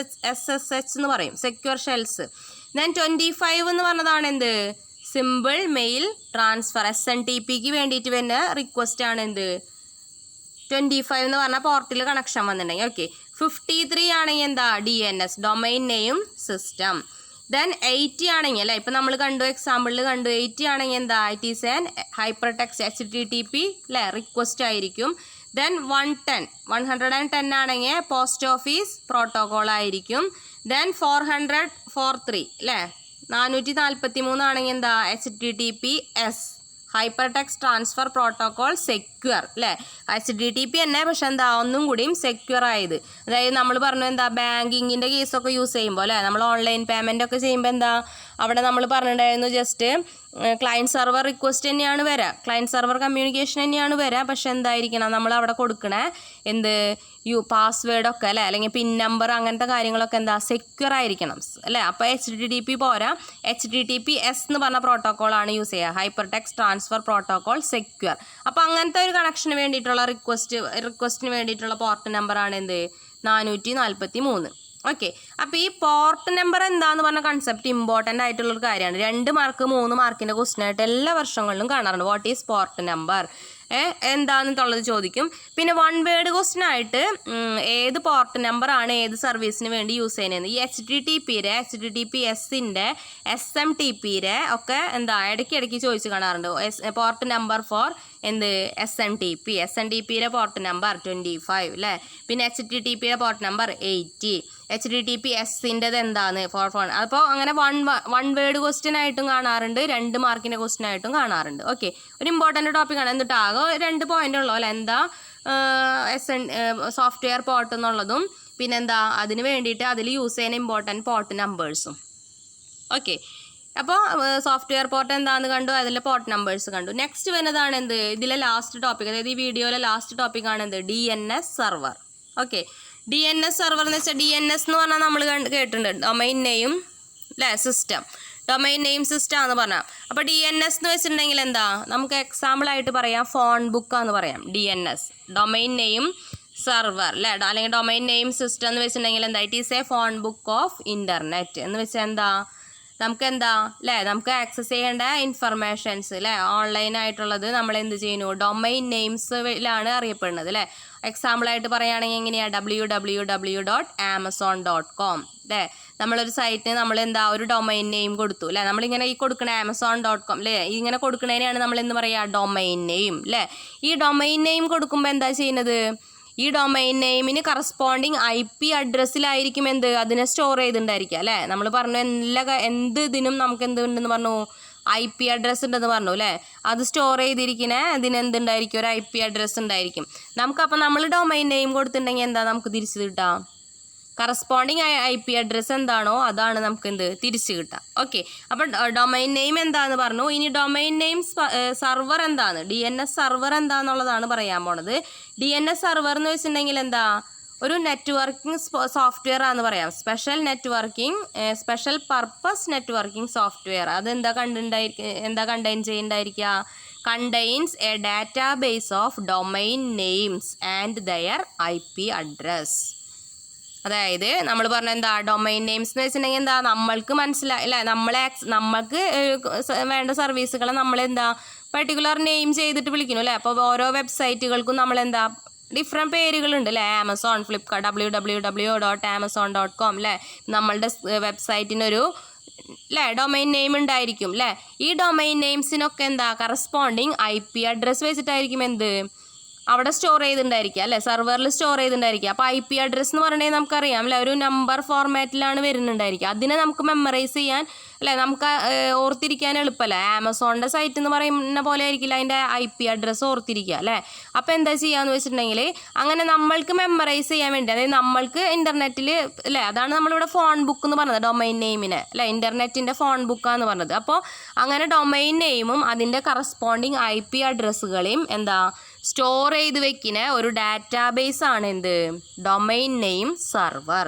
[SPEAKER 1] SSH എന്ന് പറയും, സെക്യൂർ ഷെൽസ്. ദെൻ 25 എന്ന് പറഞ്ഞതാണ് എന്ത് സിമ്പിൾ മെയിൽ ട്രാൻസ്ഫർ, SNTPക്ക് വേണ്ടിയിട്ട് വരുന്ന റിക്വസ്റ്റാണ് എന്ത് 25 എന്ന് പറഞ്ഞാൽ പോർട്ടിൽ കണക്ഷൻ വന്നിട്ടുണ്ടെങ്കിൽ. ഓക്കെ, 53 ആണെങ്കിൽ എന്താ DNS, domain name system. Then 80 ആണെങ്കിൽ അല്ലേ, ഇപ്പം നമ്മൾ കണ്ടു എക്സാമ്പിളിൽ കണ്ടു 80 ആണെങ്കിൽ എന്താ it is an hyper text HTTP അല്ലേ റിക്വസ്റ്റ് ആയിരിക്കും. ദെൻ 110 ആണെങ്കിൽ പോസ്റ്റ് ഓഫീസ് പ്രോട്ടോകോൾ ആയിരിക്കും. ദെൻ 443 അല്ലേ 443 ആണെങ്കിൽ എന്താ HTTPS hyper text transfer protocol secure അല്ലേ. HTTP തന്നെ പക്ഷെ എന്താ ഒന്നും കൂടിയും സെക്യൂർ ആയത്. അതായത് നമ്മൾ പറഞ്ഞു എന്താ ബാങ്കിങ്ങിൻ്റെ കേസൊക്കെ യൂസ് ചെയ്യുമ്പോൾ അല്ലേ, നമ്മൾ ഓൺലൈൻ പേയ്മെൻ്റ് ഒക്കെ ചെയ്യുമ്പോൾ എന്താ അവിടെ നമ്മൾ പറഞ്ഞിട്ടുണ്ടായിരുന്നു ജസ്റ്റ് ക്ലയൻറ്റ് സെർവർ റിക്വസ്റ്റ് തന്നെയാണ് വരിക, ക്ലയൻറ്റ് സെർവർ കമ്മ്യൂണിക്കേഷൻ തന്നെയാണ് വരിക. പക്ഷെ എന്തായിരിക്കണം നമ്മൾ അവിടെ കൊടുക്കണേ എന്ത് പാസ്വേഡൊക്കെ അല്ലേ, അല്ലെങ്കിൽ പിൻ നമ്പർ അങ്ങനത്തെ കാര്യങ്ങളൊക്കെ എന്താ സെക്യൂർ ആയിരിക്കണം അല്ലേ. അപ്പോൾ HTTP പോരാ, HTTPS എന്ന് പറഞ്ഞ പ്രോട്ടോക്കോളാണ് യൂസ് ചെയ്യുക, hyper text transfer protocol secure. അപ്പോൾ അങ്ങനത്തെ ഒരു കണക്ഷന് വേണ്ടിയിട്ടുള്ള റിക്വസ്റ്റിന് വേണ്ടിയിട്ടുള്ള പോർട്ട് നമ്പറാണ് എന്ത് 443. ഓക്കെ, അപ്പോൾ ഈ പോർട്ട് നമ്പർ എന്താന്ന് പറഞ്ഞ കൺസെപ്റ്റ് ഇമ്പോർട്ടൻ്റ് ആയിട്ടുള്ളൊരു കാര്യമാണ്. 2 മാർക്ക് 3 മാർക്കിൻ്റെ ക്വസ്റ്റ്യനായിട്ട് എല്ലാ വർഷങ്ങളിലും കാണാറുണ്ട്. വാട്ട് ഈസ് പോർട്ട് നമ്പർ എന്താണെന്നുള്ളത് ചോദിക്കും. പിന്നെ 1 വേർഡ് ക്വസ്റ്റ്യൻ ആയിട്ട് ഏത് പോർട്ട് നമ്പറാണ് ഏത് സർവീസിന് വേണ്ടി യൂസ് ചെയ്യുന്നത്, ഈ HTTPയുടെ HTTPSൻ്റെ SMTPയുടെ ഒക്കെ എന്താ ഇടയ്ക്കിടയ്ക്ക് ചോദിച്ച് കാണാറുണ്ട്. പോർട്ട് നമ്പർ ഫോർ എന്ത് SNTPയുടെ പോർട്ട് നമ്പർ 25 അല്ലേ. പിന്നെ HTTPയുടെ പോർട്ട് നമ്പർ 80, HTTPSൻ്റെത് എന്താണ് 44. അപ്പോൾ അങ്ങനെ 1 വേർഡ് ക്വസ്റ്റ്യൻ ആയിട്ടും കാണാറുണ്ട്, 2 മാർക്കിൻ്റെ ക്വസ്റ്റ്യൻ ആയിട്ടും കാണാറുണ്ട്. ഓക്കെ, ഒരു ഇമ്പോർട്ടൻ്റ് ടോപ്പിക്കാണ്. എന്നിട്ട് ആകെ 2 പോയിൻ്റ് ഉള്ളൂ അല്ലേ, എന്താ സോഫ്റ്റ്വെയർ പോർട്ട് എന്നുള്ളതും പിന്നെന്താ അതിന് വേണ്ടിയിട്ട് അതിൽ യൂസ് ചെയ്യുന്ന ഇമ്പോർട്ടൻറ്റ് പോർട്ട് നമ്പേഴ്സും. ഓക്കെ, അപ്പോൾ സോഫ്റ്റ്വെയർ പോർട്ട് എന്താണെന്ന് കണ്ടു, അതിലെ പോർട്ട് നമ്പേഴ്സ് കണ്ടു. നെക്സ്റ്റ് വരുന്നതാണ് എന്ത്, ഇതിലെ ലാസ്റ്റ് ടോപ്പിക്, അതായത് ഈ വീഡിയോയിലെ ലാസ്റ്റ് ടോപ്പിക്കാണ് എന്ത്, DNS server. Okay, DNS server എന്ന് വെച്ചാൽ DNS എന്ന് പറഞ്ഞാൽ നമ്മൾ കേട്ടിട്ടുണ്ട്, ഡൊമൈൻ നെയിം അല്ലേ, സിസ്റ്റം, ഡൊമൈൻ നെയിം സിസ്റ്റം എന്ന് പറഞ്ഞാൽ. അപ്പോൾ DNS എന്ന് വെച്ചിട്ടുണ്ടെങ്കിൽ എന്താ, നമുക്ക് എക്സാമ്പിളായിട്ട് പറയാം ഫോൺ ബുക്കാന്ന് പറയാം. DNS ഡൊമൈൻ നെയിം സെർവർ അല്ലേ, അല്ലെങ്കിൽ ഡൊമൈൻ നെയിം സിസ്റ്റം എന്ന് വെച്ചിട്ടുണ്ടെങ്കിൽ എന്താ, it is A phone book of internet എന്ന് വെച്ചാൽ എന്താ, നമുക്ക് എന്താ അല്ലേ, നമുക്ക് ആക്സസ് ചെയ്യേണ്ട ഇൻഫർമേഷൻസ് അല്ലേ, ഓൺലൈനായിട്ടുള്ളത് നമ്മൾ എന്ത് ചെയ്യുന്നു, ഡൊമൈൻ നെയിംസിലാണ് അറിയപ്പെടുന്നത് അല്ലേ. എക്സാമ്പിളായിട്ട് പറയുകയാണെങ്കിൽ എങ്ങനെയാണ്, www.amazon.com അല്ലേ. നമ്മളൊരു സൈറ്റിന് നമ്മൾ എന്താ ഒരു ഡൊമൈൻ നെയിം കൊടുത്തു അല്ലേ, നമ്മളിങ്ങനെ ഈ കൊടുക്കണ Amazon.com അല്ലേ, ഇങ്ങനെ കൊടുക്കണതിനെയാണ് നമ്മൾ എന്ന് പറയുക ഡൊമൈൻ നെയിം അല്ലേ. ഈ ഡൊമൈൻ നെയിം കൊടുക്കുമ്പോൾ എന്താ ചെയ്യുന്നത്, ഈ ഡൊമൈൻ നെയിമിന് കറസ്പോണ്ടിങ് IP അഡ്രസ്സിലായിരിക്കും എന്ത്, അതിനെ സ്റ്റോർ ചെയ്തിട്ടുണ്ടായിരിക്കുക അല്ലേ. നമ്മൾ പറഞ്ഞു എന്ത് ഇതിനും നമുക്ക് എന്തുണ്ടെന്ന് പറഞ്ഞു, IP അഡ്രസ്സ് ഉണ്ടെന്ന് പറഞ്ഞു അല്ലേ. അത് സ്റ്റോർ ചെയ്തിരിക്കുന്ന ഇതിനെന്തുണ്ടായിരിക്കും, ഒരു IP അഡ്രസ്സ് ഉണ്ടായിരിക്കും നമുക്കപ്പോൾ. നമ്മൾ ഡൊമൈൻ നെയിം കൊടുത്തിട്ടുണ്ടെങ്കിൽ എന്താ നമുക്ക് തിരിച്ച് കിട്ടാം, കറസ്പോണ്ടിങ് IP അഡ്രസ്സ് എന്താണോ അതാണ് നമുക്ക് എന്ത് തിരിച്ച് കിട്ടുക. ഓക്കെ, അപ്പോൾ ഡൊമൈൻ നെയിം എന്താണെന്ന് പറഞ്ഞു. ഇനി ഡൊമൈൻ നെയിം സെർവർ എന്താണ്, DNS സെർവർ എന്താണെന്നുള്ളതാണ് പറയാൻ പോണത്. DNS സെർവർ എന്ന് വെച്ചിട്ടുണ്ടെങ്കിൽ എന്താ, ഒരു നെറ്റ്വർക്കിംഗ് സോഫ്റ്റ്വെയർ ആണെന്ന് പറയാം. Special purpose networking software. അതെന്താ കണ്ടെയ്ൻ ചെയ്യുന്നുണ്ടായിരിക്കുക, contains a database of domain names and their IP address. അതായത് നമ്മൾ പറഞ്ഞ എന്താ, ഡൊമൈൻ നെയിംസ് എന്ന് വെച്ചിട്ടുണ്ടെങ്കിൽ എന്താ, നമ്മൾക്ക് മനസ്സിലായില്ല, നമ്മൾക്ക് വേണ്ട സർവീസുകൾ നമ്മളെന്താ പർട്ടിക്കുലർ നെയിം ചെയ്തിട്ട് വിളിക്കുന്നു അല്ലേ. അപ്പോൾ ഓരോ വെബ്സൈറ്റുകൾക്കും നമ്മളെന്താ ഡിഫറെൻറ്റ് പേരുകളുണ്ട് അല്ലേ. ആമസോൺ, ഫ്ലിപ്കാർട്ട്, www.amazon.com അല്ലേ. നമ്മളുടെ വെബ്സൈറ്റിനൊരു അല്ലേ ഡൊമൈൻ നെയിം ഉണ്ടായിരിക്കും അല്ലേ. ഈ ഡൊമൈൻ നെയിംസിനൊക്കെ എന്താ കറസ്പോണ്ടിങ് IP അഡ്രസ്സ് വെച്ചിട്ടായിരിക്കും എന്ത് അവിടെ സ്റ്റോർ ചെയ്തിട്ടുണ്ടായിരിക്കുക അല്ലേ, സെർവറിൽ സ്റ്റോർ ചെയ്തിട്ടുണ്ടായിരിക്കുക. അപ്പോൾ IP അഡ്രസ്സ് എന്ന് പറഞ്ഞാൽ നമുക്കറിയാം അല്ലേ, ഒരു നമ്പർ ഫോർമാറ്റിലാണ് വരുന്നുണ്ടായിരിക്കുക. അതിനെ നമുക്ക് മെമ്മറൈസ് ചെയ്യാൻ അല്ലേ, നമുക്ക് ഓർത്തിരിക്കാൻ എളുപ്പമല്ലേ. ആമസോണിൻ്റെ സൈറ്റ് എന്ന് പറയുന്ന പോലെ ആയിരിക്കില്ല അതിൻ്റെ IP അഡ്രസ്സ് ഓർത്തിരിക്കുക അല്ലേ. അപ്പോൾ എന്താ ചെയ്യുകയെന്ന് വെച്ചിട്ടുണ്ടെങ്കിൽ, അങ്ങനെ നമ്മൾക്ക് മെമ്മറൈസ് ചെയ്യാൻ വേണ്ടി, അതായത് നമ്മൾക്ക് ഇൻ്റർനെറ്റിൽ അല്ലേ, അതാണ് നമ്മളിവിടെ ഫോൺ ബുക്ക് എന്ന് പറഞ്ഞത്, ഡൊമൈൻ നെയിമിനെ അല്ലേ, ഇൻ്റർനെറ്റിൻ്റെ ഫോൺ ബുക്കാന്ന് പറഞ്ഞത്. അപ്പോൾ അങ്ങനെ ഡൊമൈൻ നെയിമും അതിൻ്റെ കറസ്പോണ്ടിങ് IP അഡ്രസ്സുകളെയും എന്താ സ്റ്റോർ ചെയ്ത് വെക്കുന്ന ഒരു ഡാറ്റാബേസ് ആണ് എന്ത്, ഡൊമൈൻ നെയിം സെർവർ.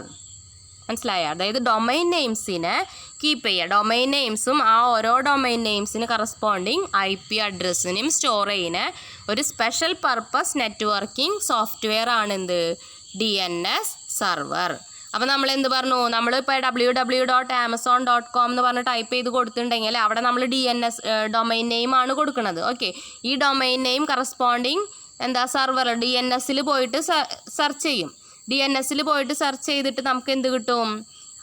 [SPEAKER 1] മനസ്സിലായോ? അതായത് ഡൊമൈൻ നെയിംസിനെ കീപ്പ് ചെയ്യുക, ഡൊമൈൻ നെയിംസും ആ ഓരോ ഡൊമൈൻ നെയിംസിന് കറസ്പോണ്ടിങ് IP അഡ്രസ്സിനും സ്റ്റോർ ചെയ്യുന്ന ഒരു സ്പെഷ്യൽ പർപ്പസ് നെറ്റ്വർക്കിംഗ് സോഫ്റ്റ്വെയർ ആണ് എന്ത്, DNS സെർവർ. അപ്പോൾ നമ്മൾ എന്ത് പറഞ്ഞു, നമ്മളിപ്പോൾ www.amazon.com എന്ന് പറഞ്ഞ് ടൈപ്പ് ചെയ്ത് കൊടുത്തിട്ടുണ്ടെങ്കിൽ അവിടെ നമ്മൾ DNS ഡൊമൈൻ നെയിം ആണ് കൊടുക്കുന്നത്. ഓക്കെ, ഈ ഡൊമൈൻ നെയിം കറസ്പോണ്ടിങ് എന്താ സെർവർ DNSൽ പോയിട്ട് സെർച്ച് ചെയ്യും. DNSൽ പോയിട്ട് സെർച്ച് ചെയ്തിട്ട് നമുക്ക് എന്ത് കിട്ടും,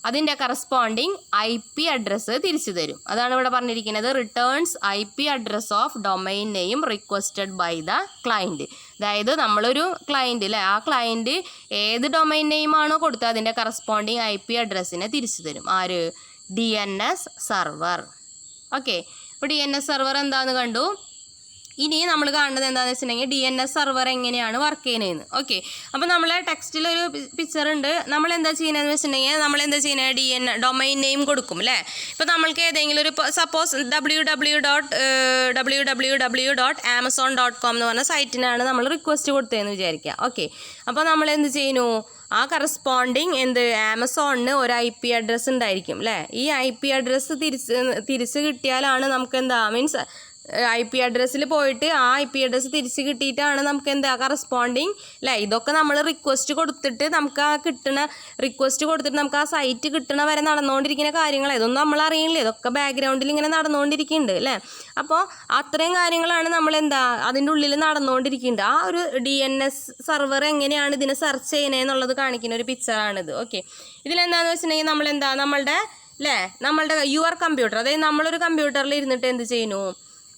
[SPEAKER 1] അതിൻ്റെ കറസ്പോണ്ടിങ് IP അഡ്രസ്സ് തിരിച്ചു തരും. അതാണ് ഇവിടെ പറഞ്ഞിരിക്കുന്നത്, returns IP address of domain name requested by the client. അതായത് നമ്മളൊരു ക്ലയൻറ്റ് അല്ലേ, ആ ക്ലയൻറ്റ് ഏത് ഡൊമൈൻ നെയിമാണോ കൊടുത്തത് അതിൻ്റെ കറസ്പോണ്ടിങ് IP അഡ്രസ്സിനെ തിരിച്ചു തരും. ആര്, DNS സെർവർ. ഓക്കെ, ഇപ്പോൾ DNS സെർവർ എന്താണെന്ന് കണ്ടു. ഇനി നമ്മൾ കാണുന്നത് എന്താണെന്ന് വെച്ചിട്ടുണ്ടെങ്കിൽ DNS സെർവർ എങ്ങനെയാണ് വർക്ക് ചെയ്യുന്നതെന്ന്. ഓക്കെ, അപ്പോൾ നമ്മളെ ടെക്സ്റ്റിലൊരു പിക്ചർ ഉണ്ട്. നമ്മൾ എന്താ ചെയ്യുന്നതെന്ന് വെച്ചിട്ടുണ്ടെങ്കിൽ നമ്മളെന്താ ചെയ്യുന്നത്, ഡൊമൈൻ നെയിം കൊടുക്കും അല്ലേ. ഇപ്പോൾ നമ്മൾക്ക് ഏതെങ്കിലും ഒരു സപ്പോസ് www.amazon.com എന്ന് പറഞ്ഞ സൈറ്റിനാണ് നമ്മൾ റിക്വസ്റ്റ് കൊടുത്തതെന്ന് വിചാരിക്കുക. ഓക്കെ, അപ്പോൾ നമ്മൾ എന്ത് ചെയ്യുന്നു, ആ കറസ്പോണ്ടിങ് എന്ത് ആമസോണിന് ഒരു IP അഡ്രസ്സ് ഉണ്ടായിരിക്കും അല്ലേ. ഈ IP അഡ്രസ്സ് തിരിച്ച് കിട്ടിയാലാണ് നമുക്ക് എന്താ മീൻസ് IP അഡ്രസ്സിൽ പോയിട്ട് ആ IP അഡ്രസ്സ് തിരിച്ച് കിട്ടിയിട്ടാണ് നമുക്ക് എന്താ കറസ്പോണ്ടിങ് അല്ലേ. ഇതൊക്കെ നമ്മൾ റിക്വസ്റ്റ് കൊടുത്തിട്ട് നമുക്ക് ആ റിക്വസ്റ്റ് കൊടുത്തിട്ട് നമുക്ക് ആ സൈറ്റ് കിട്ടണ വരെ നടന്നുകൊണ്ടിരിക്കുന്ന കാര്യങ്ങൾ, ഇതൊന്നും നമ്മൾ അറിയില്ല, ഇതൊക്കെ ബാക്ക്ഗ്രൗണ്ടിൽ ഇങ്ങനെ നടന്നുകൊണ്ടിരിക്കുന്നുണ്ട് അല്ലേ. അപ്പോൾ അത്രയും കാര്യങ്ങളാണ് നമ്മൾ എന്താ അതിൻ്റെ ഉള്ളിൽ നടന്നുകൊണ്ടിരിക്കുന്നുണ്ട്. ആ ഒരു DNS സെർവർ എങ്ങനെയാണ് ഇതിനെ സെർച്ച് ചെയ്യണേന്നുള്ളത് കാണിക്കുന്ന ഒരു പിക്ചറാണിത്. ഓക്കെ, ഇതിലെന്താണെന്ന് വെച്ചിട്ടുണ്ടെങ്കിൽ നമ്മളെന്താ നമ്മളുടെ യുവർ കമ്പ്യൂട്ടർ, അതായത് നമ്മളൊരു കമ്പ്യൂട്ടറിൽ ഇരുന്നിട്ട് എന്ത് ചെയ്യുന്നു,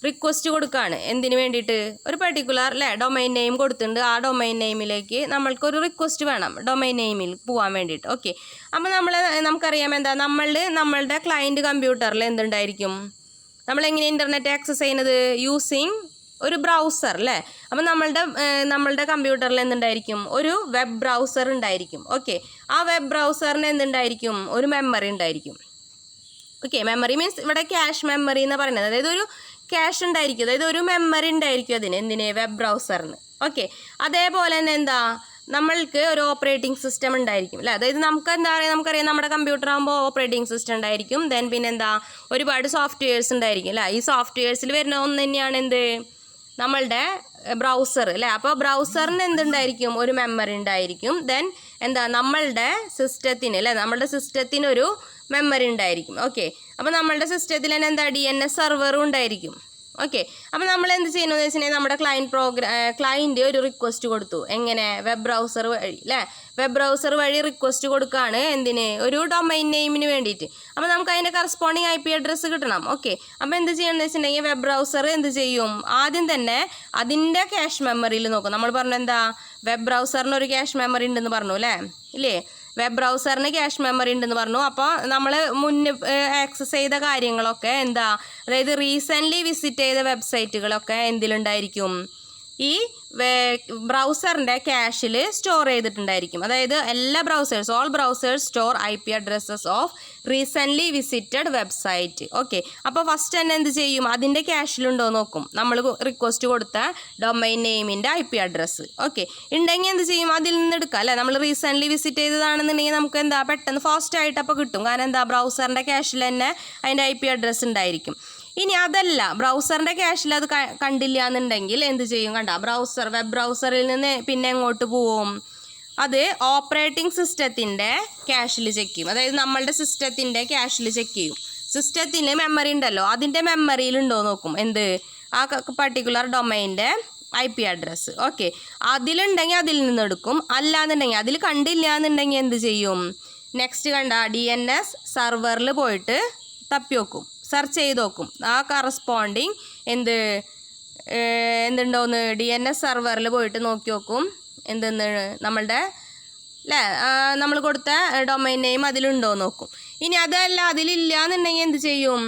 [SPEAKER 1] റിക്വസ്റ്റ് കൊടുക്കുകയാണ്. എന്തിനു വേണ്ടിയിട്ട്, ഒരു പർട്ടിക്കുലർ ഡൊമൈൻ നെയിം കൊടുത്തിട്ടുണ്ട്. ആ ഡൊമൈൻ നെയിമിലേക്ക് നമ്മൾക്കൊരു റിക്വസ്റ്റ് വേണം, ഡൊമൈൻ നെയിമിൽ പോകാൻ വേണ്ടിയിട്ട്. ഓക്കെ, അപ്പോൾ നമുക്കറിയാം എന്താ നമ്മളുടെ ക്ലയൻറ്റ് കമ്പ്യൂട്ടറിൽ എന്തുണ്ടായിരിക്കും, നമ്മളെങ്ങനെ ഇൻ്റർനെറ്റ് ആക്സസ് ചെയ്യുന്നത്, യൂസിങ് ഒരു ബ്രൗസർ അല്ലേ. അപ്പം നമ്മളുടെ കമ്പ്യൂട്ടറിൽ എന്തുണ്ടായിരിക്കും, ഒരു വെബ് ബ്രൗസർ ഉണ്ടായിരിക്കും. ഓക്കെ, ആ വെബ് ബ്രൗസറിന് എന്തുണ്ടായിരിക്കും, ഒരു മെമ്മറി ഉണ്ടായിരിക്കും. ഓക്കെ, മെമ്മറി മീൻസ് ഇവിടെ ക്യാഷ് മെമ്മറി എന്ന് പറയുന്നത്, അതായത് ഒരു ക്യാഷ് ഉണ്ടായിരിക്കും, അതായത് ഒരു മെമ്മറി ഉണ്ടായിരിക്കും എന്തിന് വെബ് ബ്രൗസറിന്. ഓക്കെ, അതേപോലെ തന്നെ എന്താ, നമ്മൾക്ക് ഒരു ഓപ്പറേറ്റിംഗ് സിസ്റ്റം ഉണ്ടായിരിക്കും അല്ലേ. അതായത് നമുക്കറിയാം നമ്മുടെ കമ്പ്യൂട്ടർ ആകുമ്പോൾ ഓപ്പറേറ്റിംഗ് സിസ്റ്റം ഉണ്ടായിരിക്കും. ദെൻ പിന്നെന്താ, ഒരുപാട് സോഫ്റ്റ്വെയർസ് ഉണ്ടായിരിക്കും അല്ലേ. ഈ സോഫ്റ്റ്വെയർസിൽ വരുന്ന ഒന്ന് തന്നെയാണ് നമ്മളുടെ ബ്രൗസർ അല്ലേ. അപ്പോൾ ബ്രൗസറിന് എന്തുണ്ടായിരിക്കും, ഒരു മെമ്മറി ഉണ്ടായിരിക്കും. ദെൻ നമ്മളുടെ സിസ്റ്റത്തിന് അല്ലേ, നമ്മളുടെ സിസ്റ്റത്തിനൊരു മെമ്മറി ഉണ്ടായിരിക്കും. ഓക്കെ, അപ്പോൾ നമ്മളുടെ സിസ്റ്റത്തിൽ തന്നെ DNS സെർവറും ഉണ്ടായിരിക്കും. ഓക്കെ, അപ്പോൾ നമ്മൾ എന്ത് ചെയ്യണമെന്ന് വെച്ചിട്ടുണ്ടെങ്കിൽ നമ്മുടെ ക്ലയൻറ്റ് ഒരു റിക്വസ്റ്റ് കൊടുത്തു. എങ്ങനെ, വെബ് ബ്രൗസർ വഴി അല്ലേ. വെബ് ബ്രൗസർ വഴി റിക്വസ്റ്റ് കൊടുക്കുകയാണ് ഒരു ഡൊമൈൻ നെയിമിന് വേണ്ടിയിട്ട്. അപ്പോൾ നമുക്ക് അതിൻ്റെ കറസ്പോണ്ടിങ് IP അഡ്രസ്സ് കിട്ടണം. ഓക്കെ, അപ്പോൾ എന്ത് ചെയ്യണമെന്ന് വെച്ചിട്ടുണ്ടെങ്കിൽ വെബ് ബ്രൗസർ എന്ത് ചെയ്യും, ആദ്യം തന്നെ അതിൻ്റെ ക്യാഷ് മെമ്മറിയിൽ നോക്കും. നമ്മൾ പറഞ്ഞു വെബ് ബ്രൗസറിന് ഒരു ക്യാഷ് മെമ്മറി ഉണ്ടെന്ന് പറഞ്ഞു അല്ലേ. ഇല്ലേ, വെബ് ബ്രൗസറിന് ക്യാഷ് മെമ്മറി ഉണ്ടെന്ന് പറഞ്ഞു. അപ്പോൾ നമ്മൾ മുന്നേ ആക്സസ് ചെയ്ത കാര്യങ്ങളൊക്കെ അതായത് റീസെൻ്റ്ലി വിസിറ്റ് ചെയ്ത വെബ്സൈറ്റുകളൊക്കെ എന്തിലുണ്ടായിരിക്കും, ഈ ബ്രൗസറിൻ്റെ ക്യാഷിൽ സ്റ്റോർ ചെയ്തിട്ടുണ്ടായിരിക്കും. അതായത് all browsers store IP addresses of recently visited website. Okay, അപ്പോൾ ഫസ്റ്റ് തന്നെ എന്ത് ചെയ്യും, അതിൻ്റെ ക്യാഷിലുണ്ടോ നോക്കും. നമ്മൾ റിക്വസ്റ്റ് കൊടുത്ത ഡൊമൈൻ നെയിമിൻ്റെ IP അഡ്രസ്സ് ഓക്കെ ഉണ്ടെങ്കിൽ എന്ത് ചെയ്യും, അതിൽ നിന്ന് എടുക്കാം അല്ലേ. നമ്മൾ റീസെൻ്റ്ലി വിസിറ്റ് ചെയ്തതാണെന്നുണ്ടെങ്കിൽ നമുക്ക് പെട്ടെന്ന് ഫാസ്റ്റായിട്ട് അപ്പോൾ കിട്ടും. കാരണം ബ്രൗസറിൻ്റെ ക്യാഷിൽ തന്നെ അതിൻ്റെ IP അഡ്രസ്സ് ഉണ്ടായിരിക്കും. ഇനി അതല്ല, ബ്രൗസറിൻ്റെ ക്യാഷിൽ അത് കണ്ടില്ല എന്നുണ്ടെങ്കിൽ എന്ത് ചെയ്യും, വെബ് ബ്രൗസറിൽ നിന്ന് പിന്നെ എങ്ങോട്ട് പോവും, അത് ഓപ്പറേറ്റിംഗ് സിസ്റ്റത്തിൻ്റെ ക്യാഷിൽ ചെക്ക് ചെയ്യും. അതായത് നമ്മളുടെ സിസ്റ്റത്തിൻ്റെ ക്യാഷിൽ ചെക്ക് ചെയ്യും. സിസ്റ്റത്തിന് മെമ്മറി ഉണ്ടല്ലോ, അതിൻ്റെ മെമ്മറിയിലുണ്ടോ നോക്കും. ആ പർട്ടിക്കുലർ ഡൊമൈൻ്റെ IP അഡ്രസ്സ്. ഓക്കെ, അതിലുണ്ടെങ്കിൽ അതിൽ നിന്ന് എടുക്കും. അല്ലാന്നുണ്ടെങ്കിൽ അതിൽ കണ്ടില്ല എന്നുണ്ടെങ്കിൽ എന്ത് ചെയ്യും, നെക്സ്റ്റ് DNS സെർവറിൽ പോയിട്ട് തപ്പി നോക്കും, സെർച്ച് ചെയ്ത് നോക്കും. ആ കറസ്പോണ്ടിങ് എന്തുണ്ടോന്ന് DNS സെർവറിൽ പോയിട്ട് നോക്കി നോക്കും. നമ്മളുടെ അല്ലേ, നമ്മൾ കൊടുത്ത ഡൊമൈൻ നെയിം അതിലുണ്ടോ നോക്കും. ഇനി അതല്ല, അതിലില്ല എന്നുണ്ടെങ്കിൽ എന്ത് ചെയ്യും,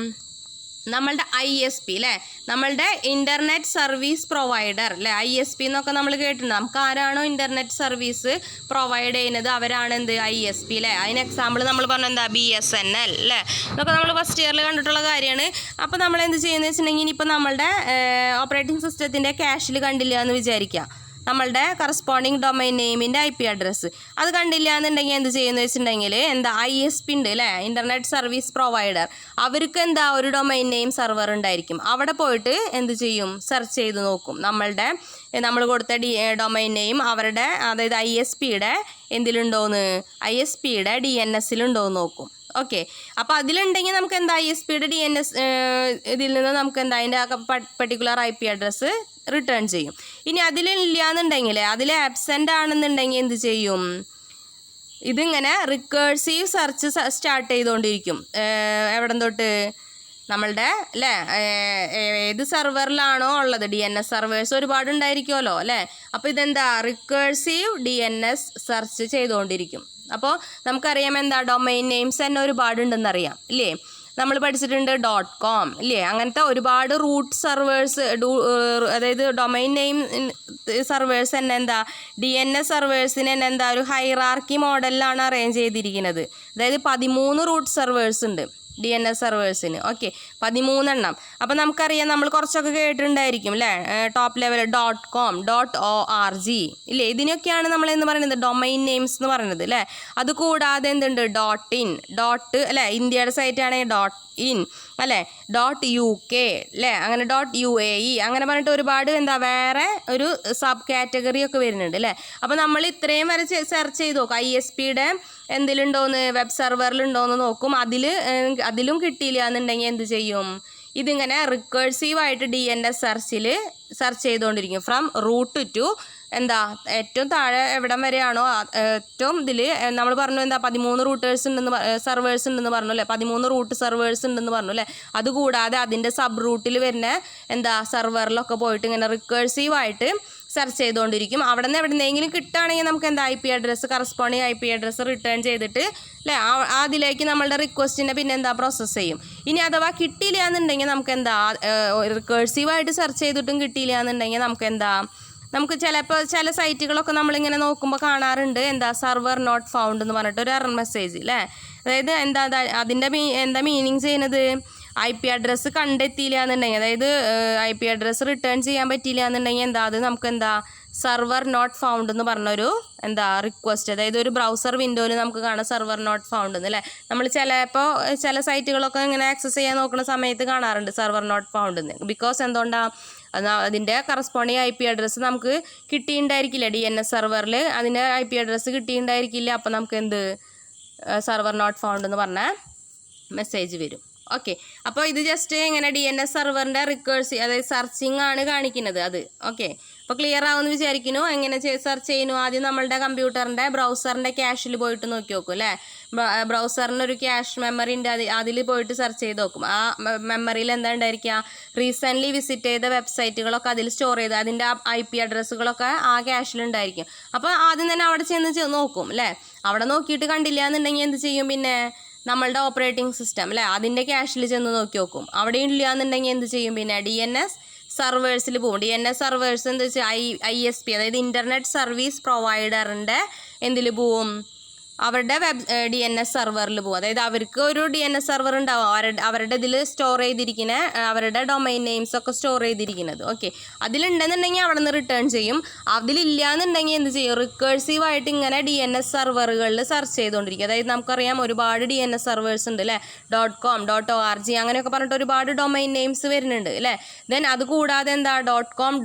[SPEAKER 1] നമ്മളുടെ ISP അല്ലേ, നമ്മളുടെ ഇൻ്റർനെറ്റ് സർവീസ് പ്രൊവൈഡർ അല്ലേ. ISP എന്നൊക്കെ നമ്മൾ കേട്ടിട്ടുണ്ട്. നമുക്ക് ആരാണോ ഇൻ്റർനെറ്റ് സർവീസ് പ്രൊവൈഡ് ചെയ്യുന്നത് അവരാണ് ISP അല്ലേ. അതിന് എക്സാമ്പിൾ നമ്മൾ പറഞ്ഞ BSNL അല്ലേ. ഇതൊക്കെ നമ്മൾ ഫസ്റ്റ് ഇയറിൽ കണ്ടിട്ടുള്ള കാര്യമാണ്. അപ്പോൾ നമ്മൾ എന്ത് ചെയ്യുന്നത് വെച്ചിട്ടുണ്ടെങ്കിൽ ഇനിയിപ്പോൾ നമ്മളുടെ ഓപ്പറേറ്റിംഗ് സിസ്റ്റത്തിൻ്റെ ക്യാഷിൽ കണ്ടില്ല എന്ന് വിചാരിക്കുക, നമ്മളുടെ കറസ്പോണ്ടിങ് ഡൊമൈൻ നെയിമിൻ്റെ IP അഡ്രസ്സ് അത് കണ്ടില്ല എന്നുണ്ടെങ്കിൽ എന്ത് ചെയ്യുന്നത് വെച്ചിട്ടുണ്ടെങ്കിൽ ISP ഉണ്ട് അല്ലേ, ഇൻ്റർനെറ്റ് സർവീസ് പ്രൊവൈഡർ. അവർക്ക് ഒരു ഡൊമൈൻ നെയിം സെർവർ ഉണ്ടായിരിക്കും. അവിടെ പോയിട്ട് എന്ത് ചെയ്യും, സെർച്ച് ചെയ്ത് നോക്കും. നമ്മൾ കൊടുത്ത ഡൊമൈൻ നെയിം അവരുടെ, അതായത് ISPയുടെ ISPയുടെ DNSലുണ്ടോയെന്ന് നോക്കും. ഓക്കെ, അപ്പോൾ അതിലുണ്ടെങ്കിൽ നമുക്ക് ISPയുടെ DNS ഇതിൽ നിന്ന് നമുക്ക് അതിൻ്റെ പർട്ടിക്കുലർ IP അഡ്രസ്സ് റിട്ടേൺ ചെയ്യും. ഇനി അതിലില്ല എന്നുണ്ടെങ്കിൽ, അതിൽ ആബ്സെൻ്റ് ആണെന്നുണ്ടെങ്കിൽ എന്ത് ചെയ്യും, ഇതിങ്ങനെ റിക്കേഴ്സീവ് സെർച്ച് സ്റ്റാർട്ട് ചെയ്തുകൊണ്ടിരിക്കും. എവിടെ തൊട്ട്, നമ്മളുടെ അല്ലേ ഏത് സെർവറിലാണോ ഉള്ളത്, DNS സെർവേഴ്സ് ഒരുപാട് ഉണ്ടായിരിക്കുമല്ലോ അല്ലേ. അപ്പോൾ റിക്കേഴ്സീവ് DNS സെർച്ച് ചെയ്തുകൊണ്ടിരിക്കും. അപ്പോൾ നമുക്കറിയാം ഡൊമൈൻ നെയിംസ് തന്നെ ഒരുപാടുണ്ടെന്നറിയാം ഇല്ലേ. നമ്മൾ പഠിച്ചിട്ടുണ്ട് .com ഇല്ലേ. അങ്ങനത്തെ ഒരുപാട് റൂട്ട് സെർവേഴ്സ്, അതായത് ഡൊമൈൻ നെയിം സെർവേഴ്സ് തന്നെ DNS സെർവേഴ്സിന് തന്നെ ഒരു ഹൈറാർക്കി മോഡലിലാണ് അറേഞ്ച് ചെയ്തിരിക്കുന്നത്. അതായത് 13 റൂട്ട് സെർവേഴ്സ് ഉണ്ട് DNS സെർവേഴ്സിന്. ഓക്കെ, 13 എണ്ണം. അപ്പോൾ നമുക്കറിയാം, നമ്മൾ കുറച്ചൊക്കെ കേട്ടിട്ടുണ്ടായിരിക്കും അല്ലേ, ടോപ്പ് ലെവൽ .com .org ഇല്ലേ. ഇതിനൊക്കെയാണ് നമ്മൾ എന്ന് പറയുന്നത് ഡൊമൈൻ നെയിംസ് എന്ന് പറയുന്നത് അല്ലേ. അതുകൂടാതെ .in അല്ലേ, ഇന്ത്യയുടെ സൈറ്റാണെങ്കിൽ .in അല്ലേ, .uk അല്ലേ, അങ്ങനെ .uae അങ്ങനെ പറഞ്ഞിട്ട് ഒരുപാട് വേറെ ഒരു സബ് കാറ്റഗറി ഒക്കെ വരുന്നുണ്ട് അല്ലേ. അപ്പോൾ നമ്മൾ ഇത്രയും വരെ സെർച്ച് ചെയ്ത് നോക്കും, ISPയുടെ എന്തിലുണ്ടോയെന്ന്, വെബ് സെർവറിലുണ്ടോയെന്ന് നോക്കും. അതിലും കിട്ടിയില്ല എന്നുണ്ടെങ്കിൽ എന്ത് ചെയ്യും, ഇതിങ്ങനെ റിക്കേഴ്സീവായിട്ട് DNS സെർച്ച് ചെയ്തുകൊണ്ടിരിക്കും. ഫ്രം റൂട്ട് ടു ഏറ്റവും താഴെ എവിടം വരെയാണോ ഏറ്റവും ഇതിൽ നമ്മൾ പറഞ്ഞു 13 സെർവേഴ്സ് ഉണ്ടെന്ന് പറഞ്ഞു അല്ലേ, 13 റൂട്ട് സെർവേഴ്സ് ഉണ്ടെന്ന് പറഞ്ഞു അല്ലേ. അതുകൂടാതെ അതിൻ്റെ സബ് റൂട്ടിൽ വരുന്ന സെർവറിലൊക്കെ പോയിട്ട് ഇങ്ങനെ റിക്കേഴ്സീവായിട്ട് സെർച്ച് ചെയ്തുകൊണ്ടിരിക്കും. അവിടെ നിന്ന് എവിടെയെങ്കിലും കിട്ടുകയാണെങ്കിൽ നമുക്ക് എന്താ IP address corresponding IP address return ചെയ്തിട്ട് അല്ലേ അതിലേക്ക് നമ്മളുടെ റിക്വസ്റ്റിനെ പിന്നെ എന്താ പ്രോസസ്സ് ചെയ്യും. ഇനി അഥവാ കിട്ടിയില്ല എന്നുണ്ടെങ്കിൽ നമുക്ക് എന്താ റിക്കേഴ്സീവായിട്ട് സെർച്ച് ചെയ്തിട്ടും കിട്ടിയില്ല എന്നുണ്ടെങ്കിൽ നമുക്ക് ചിലപ്പോൾ ചില സൈറ്റുകളൊക്കെ നമ്മളിങ്ങനെ നോക്കുമ്പോൾ കാണാറുണ്ട് എന്താ സർവർ നോട്ട് ഫൗണ്ട് എന്ന് പറഞ്ഞിട്ട് ഒരു എറർ മെസ്സേജ് അല്ലേ. അതായത് അതിൻ്റെ എന്താ മീനിങ് ചെയ്യുന്നത് IP അഡ്രസ്സ് കണ്ടെത്തിയില്ല എന്നുണ്ടെങ്കിൽ അതായത് IP അഡ്രസ്സ് റിട്ടേൺ ചെയ്യാൻ പറ്റിയില്ല എന്നുണ്ടെങ്കിൽ അത് നമുക്ക് സർവർ നോട്ട് ഫൗണ്ട് എന്ന് പറഞ്ഞൊരു റിക്വസ്റ്റ്, അതായത് ഒരു ബ്രൗസർ വിൻഡോയിൽ നമുക്ക് കാണാം സർവർ നോട്ട് ഫൗണ്ട് എന്ന് അല്ലേ. നമ്മൾ ചിലപ്പോൾ ചില സൈറ്റുകളൊക്കെ ഇങ്ങനെ ആക്സസ് ചെയ്യാൻ നോക്കുന്ന സമയത്ത് കാണാറുണ്ട് സർവർ നോട്ട് ഫൗണ്ട് എന്ന്. ബിക്കോസ് അതിൻ്റെ കറസ്പോണ്ടിങ് IP അഡ്രസ്സ് നമുക്ക് കിട്ടിയിട്ടുണ്ടായിരിക്കില്ല. DNS സെർവറിൽ അതിൻ്റെ IP അഡ്രസ്സ് കിട്ടിയിട്ടുണ്ടായിരിക്കില്ല. അപ്പോൾ നമുക്ക് സർവർ നോട്ട് ഫൗണ്ട് എന്ന് പറഞ്ഞ മെസ്സേജ് വരും. ഓക്കെ, അപ്പോൾ ഇത് ജസ്റ്റ് എങ്ങനെ DNS സെർവറിൻ്റെ റിക്കേഴ്സീവ് അതായത് സെർച്ചിങ് ആണ് കാണിക്കുന്നത് അത്. ഓക്കെ, അപ്പോൾ ക്ലിയർ ആവുമെന്ന് വിചാരിക്കുന്നു. എങ്ങനെ സെർച്ച് ചെയ്യുന്നു? ആദ്യം നമ്മളുടെ കമ്പ്യൂട്ടറിൻ്റെ ബ്രൗസറിൻ്റെ ക്യാഷിൽ പോയിട്ട് നോക്കി നോക്കും അല്ലേ. ബ്രൗസറിനൊരു ക്യാഷ് മെമ്മറി ഉണ്ട്, അതിൽ പോയിട്ട് സെർച്ച് ചെയ്ത് നോക്കും. ആ മെമ്മറിയിൽ എന്താ ഉണ്ടായിരിക്കുക, റീസെൻ്റ്ലി വിസിറ്റ് ചെയ്ത വെബ്സൈറ്റുകളൊക്കെ അതിൽ സ്റ്റോർ ചെയ്ത് അതിൻ്റെ IP അഡ്രസ്സുകളൊക്കെ ആ ക്യാഷിലുണ്ടായിരിക്കും. അപ്പോൾ ആദ്യം തന്നെ അവിടെ ചെന്ന് നോക്കും അല്ലേ. അവിടെ നോക്കിയിട്ട് കണ്ടില്ല എന്നുണ്ടെങ്കിൽ എന്ത് ചെയ്യും, പിന്നെ നമ്മളുടെ ഓപ്പറേറ്റിംഗ് സിസ്റ്റം അല്ലേ അതിൻ്റെ ക്യാഷിൽ ചെന്ന് നോക്കി നോക്കും. അവിടെ ഇല്ല എന്നുണ്ടെങ്കിൽ എന്ത് ചെയ്യും, പിന്നെ DNS സർവേഴ്സിൽ പോകും. DNS സർവേഴ്സ് എന്താ വെച്ചാൽ ISP അതായത് ഇൻ്റർനെറ്റ് സർവീസ് പ്രൊവൈഡറിൻ്റെ എന്തിൽ പോവും, അവരുടെ DNS സെർവറിൽ പോകും. അതായത് അവർക്ക് ഒരു DNS സെർവർ ഉണ്ടാവും, അവരുടെ ഇതിൽ സ്റ്റോർ ചെയ്തിരിക്കുന്ന അവരുടെ ഡൊമൈൻ നെയിംസ് ഒക്കെ സ്റ്റോർ ചെയ്തിരിക്കുന്നത്. ഓക്കെ, അതിലുണ്ടെന്നുണ്ടെങ്കിൽ അവിടെ നിന്ന് റിട്ടേൺ ചെയ്യും. അതിലില്ല എന്നുണ്ടെങ്കിൽ എന്ത് ചെയ്യും, റിക്കേഴ്സീവായിട്ട് ഇങ്ങനെ DNS സെർവറുകളിൽ സെർച്ച് ചെയ്തുകൊണ്ടിരിക്കും. അതായത് നമുക്കറിയാം ഒരുപാട് DNS സെർവേഴ്സ് ഉണ്ട് അല്ലേ. .com .org അങ്ങനെയൊക്കെ പറഞ്ഞിട്ട് ഒരുപാട് ഡൊമൈൻ നെയിംസ് വരുന്നുണ്ട് അല്ലേ. ദെൻ അത് കൂടാതെ .com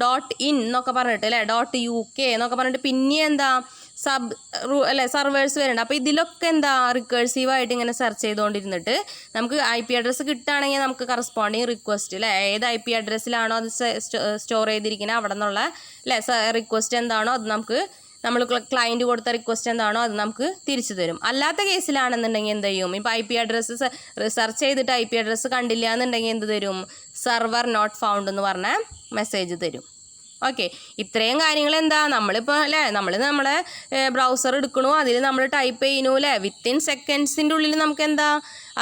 [SPEAKER 1] .in എന്നൊക്കെ പറഞ്ഞിട്ട് അല്ലേ .uk എന്നൊക്കെ പറഞ്ഞിട്ട് പിന്നെ സർവേഴ്സ് വരുന്നുണ്ട്. അപ്പോൾ ഇതിലൊക്കെ റിക്കേഴ്സീവായിട്ട് ഇങ്ങനെ സെർച്ച് ചെയ്തുകൊണ്ടിരുന്നിട്ട് നമുക്ക് IP അഡ്രസ്സ് കിട്ടുകയാണെങ്കിൽ നമുക്ക് കറസ്പോണ്ടിങ് റിക്വസ്റ്റ് അല്ലേ ഏത് IP അഡ്രസ്സിലാണോ അത് സ്റ്റോർ ചെയ്തിരിക്കുന്നത് അവിടെ നിന്നുള്ള അല്ലേ റിക്വസ്റ്റ് എന്താണോ അത് നമ്മൾ ക്ലയൻറ്റ് കൊടുത്ത റിക്വസ്റ്റ് എന്താണോ അത് നമുക്ക് തിരിച്ചു തരും. അല്ലാത്ത കേസിലാണെന്നുണ്ടെങ്കിൽ എന്ത് ചെയ്യും, ഇപ്പോൾ IP അഡ്രസ്സ് സെർച്ച് ചെയ്തിട്ട് IP അഡ്രസ്സ് കണ്ടില്ല എന്നുണ്ടെങ്കിൽ എന്ത് തരും, സർവർ നോട്ട് ഫൗണ്ട് എന്ന് പറഞ്ഞ മെസ്സേജ് തരും. ഓക്കെ, ഇത്രയും കാര്യങ്ങൾ നമ്മളിപ്പോൾ അല്ലേ നമ്മളെ ബ്രൗസർ എടുക്കണു, അതിൽ നമ്മൾ ടൈപ്പ് ചെയ്യണു അല്ലേ, വിത്തിൻ സെക്കൻഡ്സിൻ്റെ ഉള്ളിൽ നമുക്ക്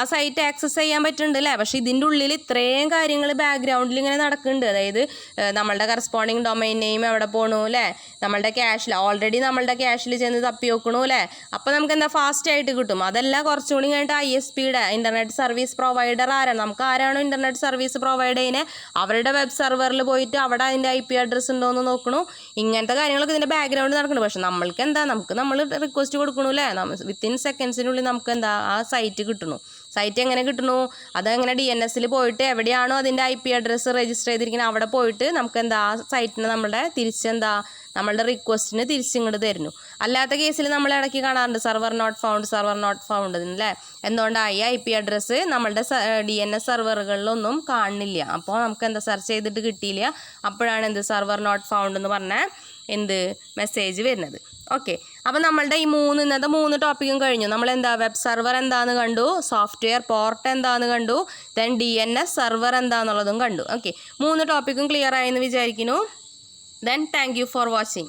[SPEAKER 1] ആ സൈറ്റ് ആക്സസ് ചെയ്യാൻ പറ്റുന്നുണ്ട് അല്ലേ. പക്ഷേ ഇതിൻ്റെ ഉള്ളിൽ ഇത്രയും കാര്യങ്ങൾ ബാക്ക്ഗ്രൗണ്ടിൽ ഇങ്ങനെ നടക്കുന്നുണ്ട്. അതായത് നമ്മളുടെ കറസ്പോണ്ടിങ് ഡൊമൈൻ നെയിം എവിടെ പോകണു അല്ലേ, നമ്മളുടെ ക്യാഷിൽ ഓൾറെഡി നമ്മളുടെ ക്യാഷിൽ ചെന്ന് തപ്പി നോക്കണു അല്ലേ. അപ്പോൾ നമുക്ക് ഫാസ്റ്റ് ആയിട്ട് കിട്ടും. അതല്ല കുറച്ചും കൂടി കഴിഞ്ഞിട്ട് ISPയുടെ ഇൻ്റർനെറ്റ് സർവീസ് പ്രൊവൈഡർ നമുക്ക് ആരാണോ ഇൻ്റർനെറ്റ് സർവീസ് പ്രൊവൈഡ് ചെയ്യുന്നത് അവരുടെ വെബ് സെർവറിൽ പോയിട്ട് അവിടെ അതിൻ്റെ IP അഡ്രസ്സ് ഉണ്ടോയെന്ന് നോക്കണു. ഇങ്ങനത്തെ കാര്യങ്ങളൊക്കെ ഇതിൻ്റെ ബാക്ക്ഗ്രൗണ്ടിൽ നടക്കണം. പക്ഷെ നമ്മൾക്ക് നമ്മൾ റിക്വസ്റ്റ് കൊടുക്കണു അല്ലേ, വിത്തിൻ സെക്കൻഡ്സിനുള്ളിൽ നമുക്ക് ആ സൈറ്റ് കിട്ടണു. സൈറ്റ് എങ്ങനെ കിട്ടണു, അതെങ്ങനെ DNSൽ പോയിട്ട് എവിടെയാണോ അതിൻ്റെ IP അഡ്രസ്സ് രജിസ്റ്റർ ചെയ്തിരിക്കുന്നത് അവിടെ പോയിട്ട് നമുക്ക് ആ സൈറ്റിന് നമ്മളുടെ റിക്വസ്റ്റിന് തിരിച്ചിങ്ങോട്ട് തരുന്നു. അല്ലാത്ത കേസിൽ നമ്മൾ ഇടയ്ക്ക് കാണാറുണ്ട് സർവർ നോട്ട് ഫൗണ്ട് അല്ലേ. എന്തുകൊണ്ടായി IP അഡ്രസ്സ് നമ്മളുടെ DNS സെർവറുകളിലൊന്നും കാണുന്നില്ല. അപ്പോൾ നമുക്ക് സെർച്ച് ചെയ്തിട്ട് കിട്ടിയില്ല. അപ്പോഴാണ് സർവർ നോട്ട് ഫൗണ്ട് എന്ന് പറഞ്ഞ മെസ്സേജ് വരുന്നത്. ഓക്കെ, അപ്പോൾ നമ്മളുടെ ഇന്നത്തെ 3 ടോപ്പിക്കും കഴിഞ്ഞു. നമ്മൾ വെബ് സെർവർ എന്താണെന്ന് കണ്ടു, സോഫ്റ്റ്വെയർ പോർട്ട് എന്താണെന്ന് കണ്ടു, ദെൻ DNS സെർവർ എന്താണെന്നുള്ളതും കണ്ടു. ഓക്കെ, 3 ടോപ്പിക്കും ക്ലിയർ ആയെന്ന് വിചാരിക്കുന്നു. Then thank you for watching.